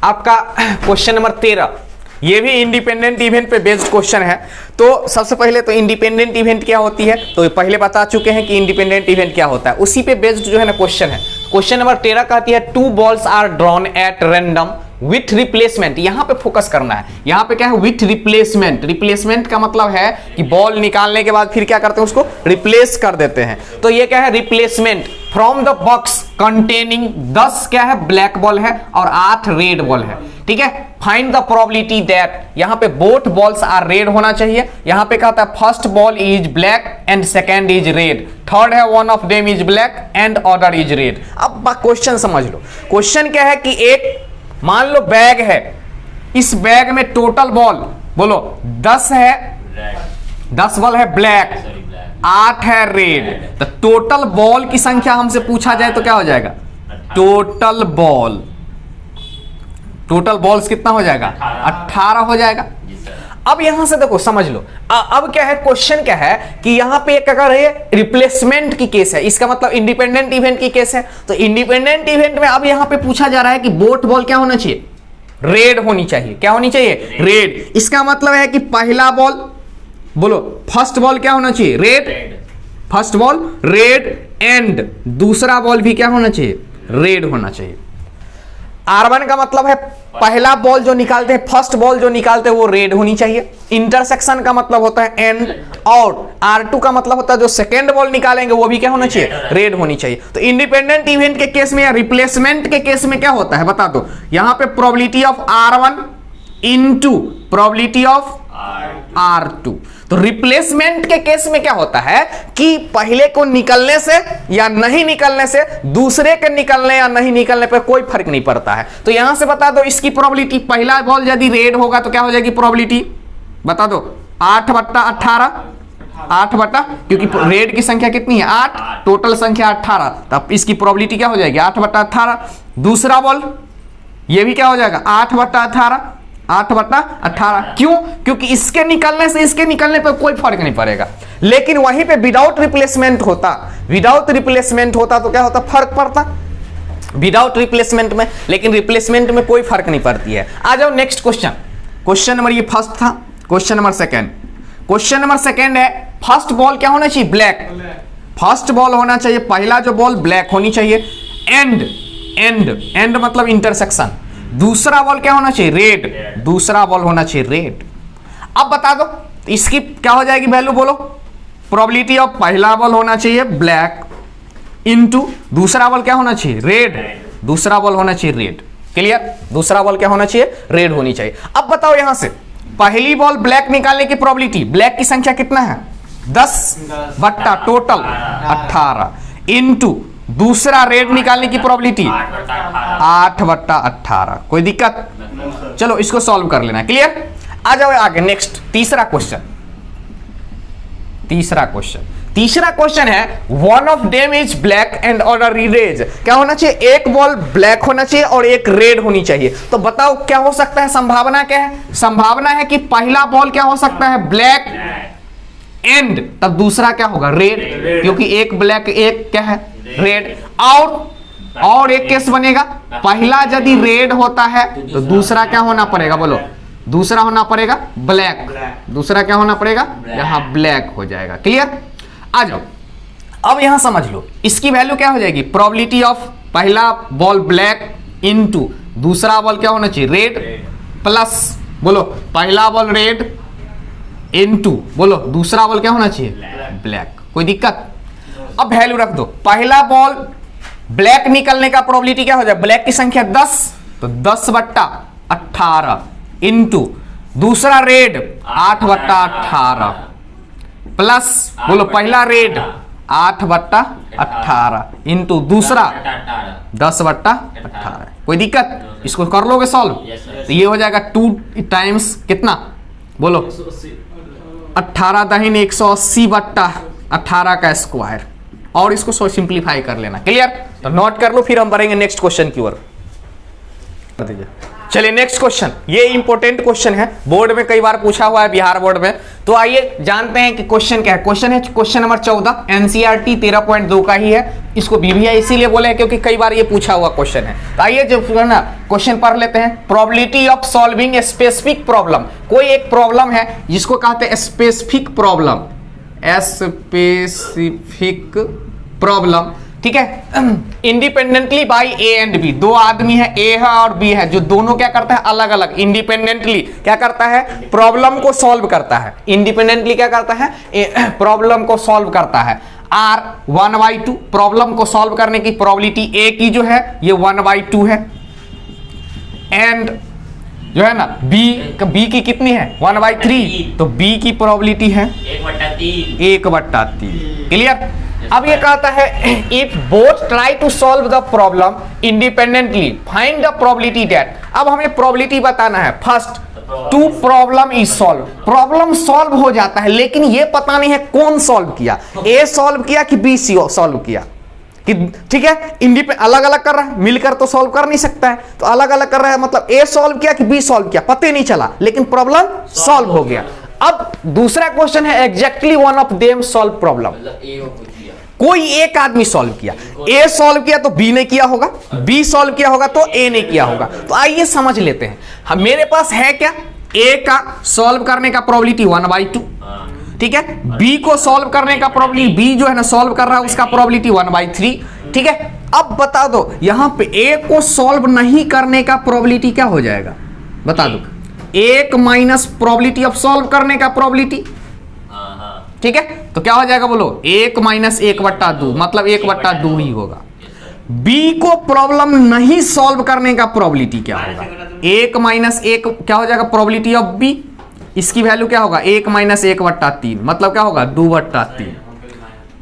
आपका क्वेश्चन नंबर 13। ये भी इंडिपेंडेंट इवेंट पे बेस्ड क्वेश्चन है। तो सबसे पहले तो इंडिपेंडेंट इवेंट क्या होती है, तो पहले बता चुके हैं कि इंडिपेंडेंट इवेंट क्या होता है, उसी पे बेस्ड जो है ना क्वेश्चन है। क्वेश्चन नंबर 13 कहती है 2 balls are drawn at random with replacement. यहां पे फोकस करना है, यहां पे क्या है विथ रिप्लेसमेंट। रिप्लेसमेंट का मतलब है कि बॉल निकालने के बाद फिर क्या करते हैं उसको रिप्लेस कर देते हैं। तो ये क्या है replacement from the box containing 10 क्या है ब्लैक बॉल है और 8 रेड बॉल है, ठीक है। फाइंड द प्रोबेबिलिटी दैट, यहां पे बोथ बॉल्स आर रेड होना चाहिए। यहां पे कहता है first ball is black and second is red, third है one of them is black and other is red. अब क्वेश्चन समझ लो, क्वेश्चन क्या है कि एक मान लो बैग है, इस बैग में टोटल बॉल बोलो 10 है, 10 बॉल है ब्लैक, 8 है रेड। तो टोटल बॉल की संख्या हमसे पूछा जाए तो क्या हो जाएगा? टोटल बॉल्स कितना हो जाएगा? 18 हो जाएगा। अब यहां से देखो समझ लो, अब क्या है क्वेश्चन, क्या है कि यहां पे एक अगर ये रिप्लेसमेंट की केस है, इसका मतलब इंडिपेंडेंट इवेंट की केस है। तो इंडिपेंडेंट इवेंट में अब यहां पे पूछा जा रहा है कि बोथ बॉल क्या होना चाहिए? रेड होनी चाहिए। क्या होनी चाहिए? रेड। इसका मतलब है कि पहला बॉल, बोलो फर्स्ट बॉल क्या होना चाहिए? Red. First ball red and दूसरा बॉल भी क्या होना चाहिए? रेड होना चाहिए। R1 का मतलब है पहला बॉल जो निकालते हैं, फर्स्ट बॉल जो निकालते हैं वो रेड होनी चाहिए। इंटरसेक्शन का मतलब होता है एंड, और R2 का मतलब होता है जो सेकेंड बॉल निकालेंगे वो भी क्या होना चाहिए? रेड होनी चाहिए। तो इंडिपेंडेंट इवेंट के केस में या रिप्लेसमेंट के केस में क्या होता है बता दो? यहां पे probability of R1 into probability of R2। तो रिप्लेसमेंट के केस में क्या होता है कि पहले को निकलने से या नहीं निकलने से दूसरे के निकलने या नहीं निकलने पर कोई फर्क नहीं पड़ता है। तो यहां से बता दो इसकी प्रोबेबिलिटी, पहला बॉल यदि रेड होगा तो क्या हो जाएगी प्रोबेबिलिटी? बता दो 8/18, 8 क्योंकि रेड की संख्या कितनी है? 8, टोटल संख्या 18, तब इसकी प्रोबेबिलिटी क्या हो जाएगी? 8/18। दूसरा बॉल ये भी क्या हो जाएगा? 8/18, 8/18। क्यों? क्योंकि इसके निकलने से इसके निकलने पर कोई फर्क नहीं पड़ेगा। लेकिन वहीं पे विदाउट रिप्लेसमेंट होता तो क्या होता? फर्क पड़ता विदाउट रिप्लेसमेंट में, लेकिन रिप्लेसमेंट में कोई फर्क नहीं पड़ती है। आ जाओ नेक्स्ट क्वेश्चन। क्वेश्चन नंबर ये फर्स्ट था, क्वेश्चन नंबर सेकंड है फर्स्ट बॉल क्या होना चाहिए? ब्लैक। फर्स्ट बॉल होना चाहिए, पहला जो बॉल ब्लैक होनी चाहिए। एंड मतलब इंटरसेक्शन। दूसरा बॉल क्या होना चाहिए? रेड। दूसरा बॉल होना चाहिए रेड। अब बता दो इसकी क्या हो जाएगी वैल्यू? बोलो। प्रोबेबिलिटी ऑफ पहला बॉल होना चाहिए ब्लैक इनटू दूसरा बॉल क्या होना चाहिए? रेड। दूसरा बॉल होना चाहिए रेड। क्लियर? दूसरा बॉल क्या होना चाहिए? रेड होनी चाहिए। अब बताओ यहां से पहली बॉल ब्लैक निकालने की प्रोबेबिलिटी, ब्लैक की संख्या कितना है? 10 बट्टा टोटल 18 इनटू दूसरा रेड निकालने की प्रोबेबिलिटी 8/18। कोई दिक्कत? चलो इसको सॉल्व कर लेना। क्लियर? आ जाओ आगे नेक्स्ट तीसरा क्वेश्चन है one of them is black and other red. क्या होना चाहिए? एक बॉल ब्लैक होना चाहिए और एक रेड होनी चाहिए। तो बताओ क्या हो सकता है? संभावना क्या है? संभावना है कि पहला बॉल क्या हो सकता है? ब्लैक एंड, तब दूसरा क्या होगा? रेड, क्योंकि एक ब्लैक एक क्या है? रेड। और एक केस बनेगा, पहला यदि रेड होता है तो दूसरा क्या होना पड़ेगा? बोलो। दूसरा होना पड़ेगा ब्लैक। दूसरा क्या होना पड़ेगा? यहां ब्लैक हो जाएगा। क्लियर? आ जाओ अब यहां समझ लो इसकी वैल्यू क्या हो जाएगी? प्रोबेबिलिटी ऑफ पहला बॉल ब्लैक इनटू दूसरा बॉल क्या होना चाहिए? रेड, प्लस बोलो पहला बॉल रेड इनटू बोलो दूसरा बॉल क्या होना चाहिए? ब्लैक। कोई दिक्कत? अब वैल्यू रख दो। पहला बॉल ब्लैक निकलने का प्रोबेबिलिटी क्या हो जाए? ब्लैक की संख्या 10, तो 10/18 इनटू दूसरा रेड 8/18 प्लस बोलो पहला रेड 8/18 इनटू दूसरा 10/18। कोई दिक्कत? इसको कर लोगे सॉल्व? तो ये हो जाएगा 2 टाइम्स कितना? बोलो 18 दाहिने 180/18 का स्क्वायर, और इसको सिंप्लीफाई कर लेना। क्लियर? तो नोट कर लो, फिर हम बढ़ेंगे नेक्स्ट क्वेश्चन की ओर। चलिए नेक्स्ट क्वेश्चन, ये इंपॉर्टेंट क्वेश्चन है, बोर्ड में कई बार पूछा हुआ है, बिहार बोर्ड में। तो आइए जानते हैं कि क्वेश्चन क्या है। क्वेश्चन है क्वेश्चन नंबर 14, एनसीईआरटी 13.2 का ही है। इसको बीबीआई इसीलिए बोले हैं क्योंकि कई बार ये पूछा हुआ क्वेश्चन है। तो आइए जो है ना क्वेश्चन पढ़ लेते हैं। Probability of solving a specific problem. कोई एक प्रॉब्लम है जिसको कहते हैं स्पेसिफिक प्रॉब्लम, स्पेसिफिक प्रॉब्लम, ठीक है। Independently by A and B, दो आदमी है, ए है और बी है, जो दोनों क्या करता है? अलग अलग इंडिपेंडेंटली क्या करता है? प्रॉब्लम को सॉल्व करता है। इंडिपेंडेंटली क्या करता है? प्रॉब्लम को सॉल्व करता है। R 1/2 प्रॉब्लम को सॉल्व करने की प्रोबेबिलिटी ए की जो है ये 1/2 है, एंड जो है ना बी की कितनी है? 1/3, तो बी की प्रोबेबिलिटी है 1/3। क्लियर? अब ये कहता है if both try to solve the problem independently find the probability that. अब हमें प्रोबेबिलिटी बताना है। First to problem is solve, problem solve हो जाता है, लेकिन ये पता नहीं है कौन सॉल्व किया, ए सॉल्व किया कि बी सॉल्व किया, कि ठीक है अलग अलग कर रहा है, मिलकर तो सॉल्व कर नहीं सकता है, तो अलग अलग कर रहा है, मतलब ए सॉल्व किया कि बी सॉल्व किया पता ही नहीं चला, लेकिन प्रॉब्लम सॉल्व हो गया। अब दूसरा क्वेश्चन है exactly one of them solve problem, कोई एक आदमी सॉल्व किया, ए सॉल्व किया तो बी ने किया होगा, बी सॉल्व किया होगा तो ए ने किया होगा। तो आइए समझ लेते हैं, हम मेरे पास है क्या, ए का सॉल्व करने का प्रोबेबिलिटी 1/2, ठीक है, बी को सॉल्व करने का प्रोबेबिलिटी, बी जो है ना सॉल्व कर रहा है उसका प्रोबेबिलिटी 1/3, ठीक है। अब बता दो यहां पे ए को सॉल्व नहीं करने का प्रोबेबिलिटी क्या हो जाएगा, बता दो, 1 माइनस प्रोबेबिलिटी ऑफ सॉल्व करने का प्रोबेबिलिटी, ठीक है, तो क्या हो जाएगा बोलो, 1 माइनस 1/2, मतलब 1/2 ही होगा। बी को प्रॉब्लम नहीं सॉल्व करने का प्रोबेबिलिटी क्या होगा, 1 माइनस 1 क्या हो जाएगा प्रोबेबिलिटी ऑफ बी, इसकी वैल्यू क्या होगा 1 माइनस 1/3, मतलब क्या होगा 2/3,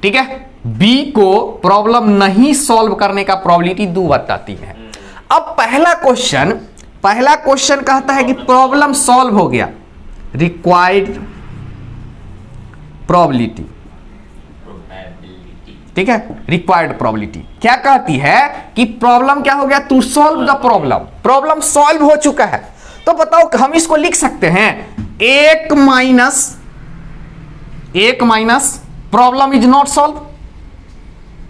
ठीक है। बी को प्रॉब्लम नहीं सॉल्व करने का प्रोबेबिलिटी 2/3 है। अब पहला क्वेश्चन कहता है कि प्रॉब्लम सॉल्व हो गया, रिक्वायर्ड प्रोबेबिलिटी, ठीक है, रिक्वायर्ड प्रोबेबिलिटी क्या कहती है कि प्रॉब्लम क्या हो गया, to solve the problem solve हो चुका है। तो बताओ हम इसको लिख सकते हैं 1 minus problem is not solve,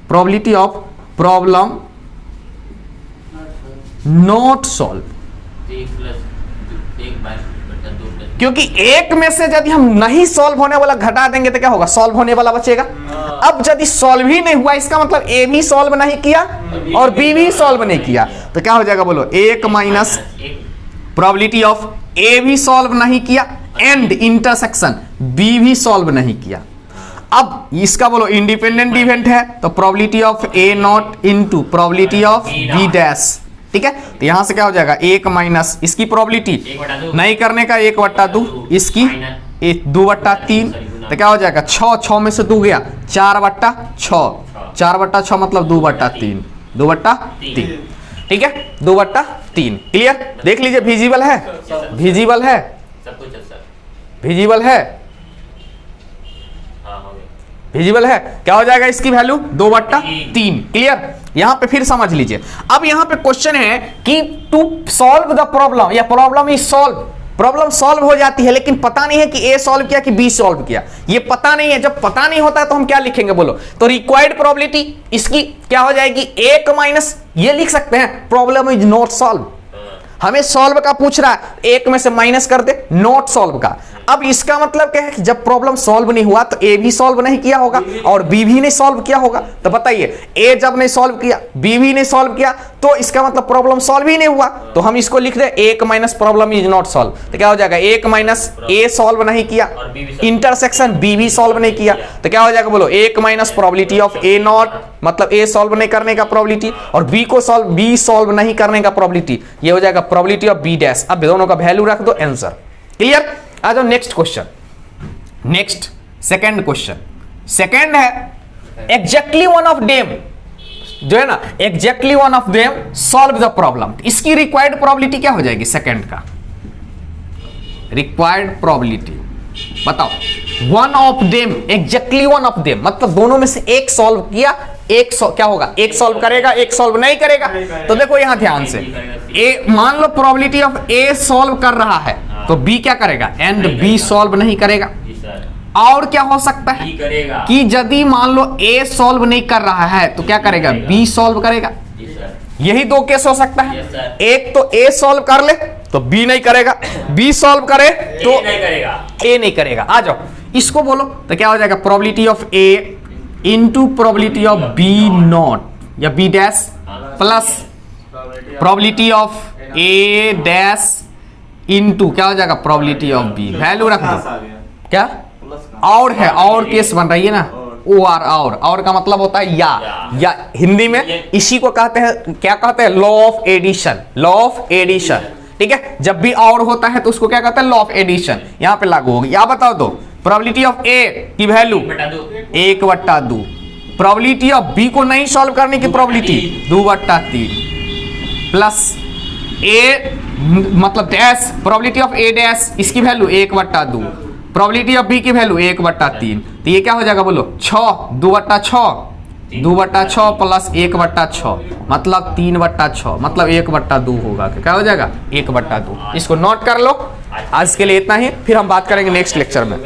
probability of problem not solve, क्योंकि एक में से यदि हम नहीं सॉल्व होने वाला घटा देंगे तो क्या होगा, सॉल्व होने वाला बचेगा। अब यदि सॉल्व ही नहीं हुआ इसका मतलब ए भी सॉल्व नहीं किया और बी भी सॉल्व नहीं किया, तो क्या हो जाएगा बोलो, 1 माइनस प्रोबेबिलिटी ऑफ ए भी सॉल्व नहीं किया एंड इंटरसेक्शन बी भी सॉल्व नहीं किया। अब इसका बोलो इंडिपेंडेंट इवेंट है, तो probability of A not into probability of B dash, ठीक है। तो यहां से क्या हो जाएगा 1 माइनस इसकी प्रोबेबिलिटी नहीं करने का 1/2, इसकी 2/3, तो क्या हो जाएगा 6 में से 2 गया 4/6 मतलब 2/3, 2/3, ठीक है, 2/3 क्लियर। देख लीजिए विजिबल है, विजिबल है, विजिबल है, विजिबल है, क्या हो जाएगा इसकी वैल्यू 2/3 क्लियर। यहां पे फिर समझ लीजिए, अब यहां पे क्वेश्चन है कि टू सॉल्व द प्रॉब्लम या problem is solve, problem solve हो जाती है लेकिन पता नहीं है कि ए सॉल्व किया कि बी सॉल्व किया, ये पता नहीं है। जब पता नहीं होता है तो हम क्या लिखेंगे बोलो, तो रिक्वायर्ड प्रोबेबिलिटी इसकी क्या हो जाएगी 1 माइनस, ये लिख सकते हैं प्रॉब्लम इज नॉट सॉल्व, हमें सॉल्व का पूछ रहा है, 1 में से माइनस कर दे नॉट सॉल्व का। अब इसका मतलब क्या है कि जब प्रॉब्लम सॉल्व नहीं हुआ तो ए भी सॉल्व नहीं किया होगा और बी भी नहीं सॉल्व किया होगा। तो बताइए ए जब नहीं सॉल्व किया बी भी नहीं सॉल्व किया तो इसका मतलब प्रॉब्लम सॉल्व ही नहीं हुआ, तो हम इसको लिख दे 1 minus problem is not solve. तो क्या हो जाएगा 1 माइनस ए सॉल्व नहीं किया, इंटरसेक्शन बी भी सॉल्व नहीं किया, तो क्या हो जाएगा बोलो 1 minus probability of A not, मतलब ए सॉल्व नहीं करने का प्रोबेबिलिटी और बी को बी सॉल्व नहीं करने का प्रोबेबिलिटी, ये हो जाएगा प्रोबेबिलिटी ऑफ बी डैश। अब दोनों का वैल्यू रख दो, आंसर क्लियर। आ जाओ next question, next second question, second है एग्जैक्टली वन ऑफ देम, जो है ना exactly one of them solve the problem. इसकी रिक्वायर्ड प्रोबेबिलिटी क्या हो जाएगी, सेकंड का रिक्वायर्ड प्रोबेबिलिटी बताओ, one of them, exactly one of them मतलब दोनों में से एक सॉल्व किया, एक क्या होगा, एक सॉल्व करेगा एक सॉल्व नहीं करेगा। तो देखो यहां ध्यान से, ए मान लो प्रोबेबिलिटी ऑफ ए सॉल्व कर रहा है तो बी क्या करेगा, एंड बी सॉल्व नहीं करेगा। और क्या हो सकता है कि यदि मान लो ए सॉल्व नहीं कर रहा है तो क्या करेगा, बी सॉल्व करेगा। यही दो केस हो सकता है, एक तो ए सॉल्व कर ले तो बी नहीं करेगा, बी सॉल्व करे तो ए नहीं करेगा। आ जाओ इसको बोलो, तो क्या हो जाएगा probability of A into probability of B not या B dash plus probability of A dash into क्या हो जाएगा प्रोबेबिलिटी ऑफ बी, वैल्यू रख दो क्या, और है और केस बन रही है ना, ओ आर और का मतलब होता है या हिंदी में इसी को कहते हैं, क्या कहते हैं, law of addition, law of addition, ठीक है। जब भी और होता है तो उसको क्या कहते हैं, लॉ ऑफ एडिशन, यहां पे लागू होगी। या बताओ दो प्रोबेबिलिटी ऑफ ए की वैल्यू 1/2, प्रोबेबिलिटी ऑफ बी को नहीं सॉल्व करने की प्रोबेबिलिटी 2/3 प्लस ए मतलब dash, probability of A dash, इसकी वैल्यू 1/2, प्रोबेबिलिटी ऑफ बी की वैल्यू 1/3, तो ये क्या हो जाएगा बोलो 6, 2/6, 2/6 प्लस 1/6 मतलब 3/6 मतलब 1/2 होगा, क्या हो जाएगा 1/2। इसको नोट कर लो। आज के लिए इतना ही, फिर हम बात करेंगे नेक्स्ट लेक्चर में।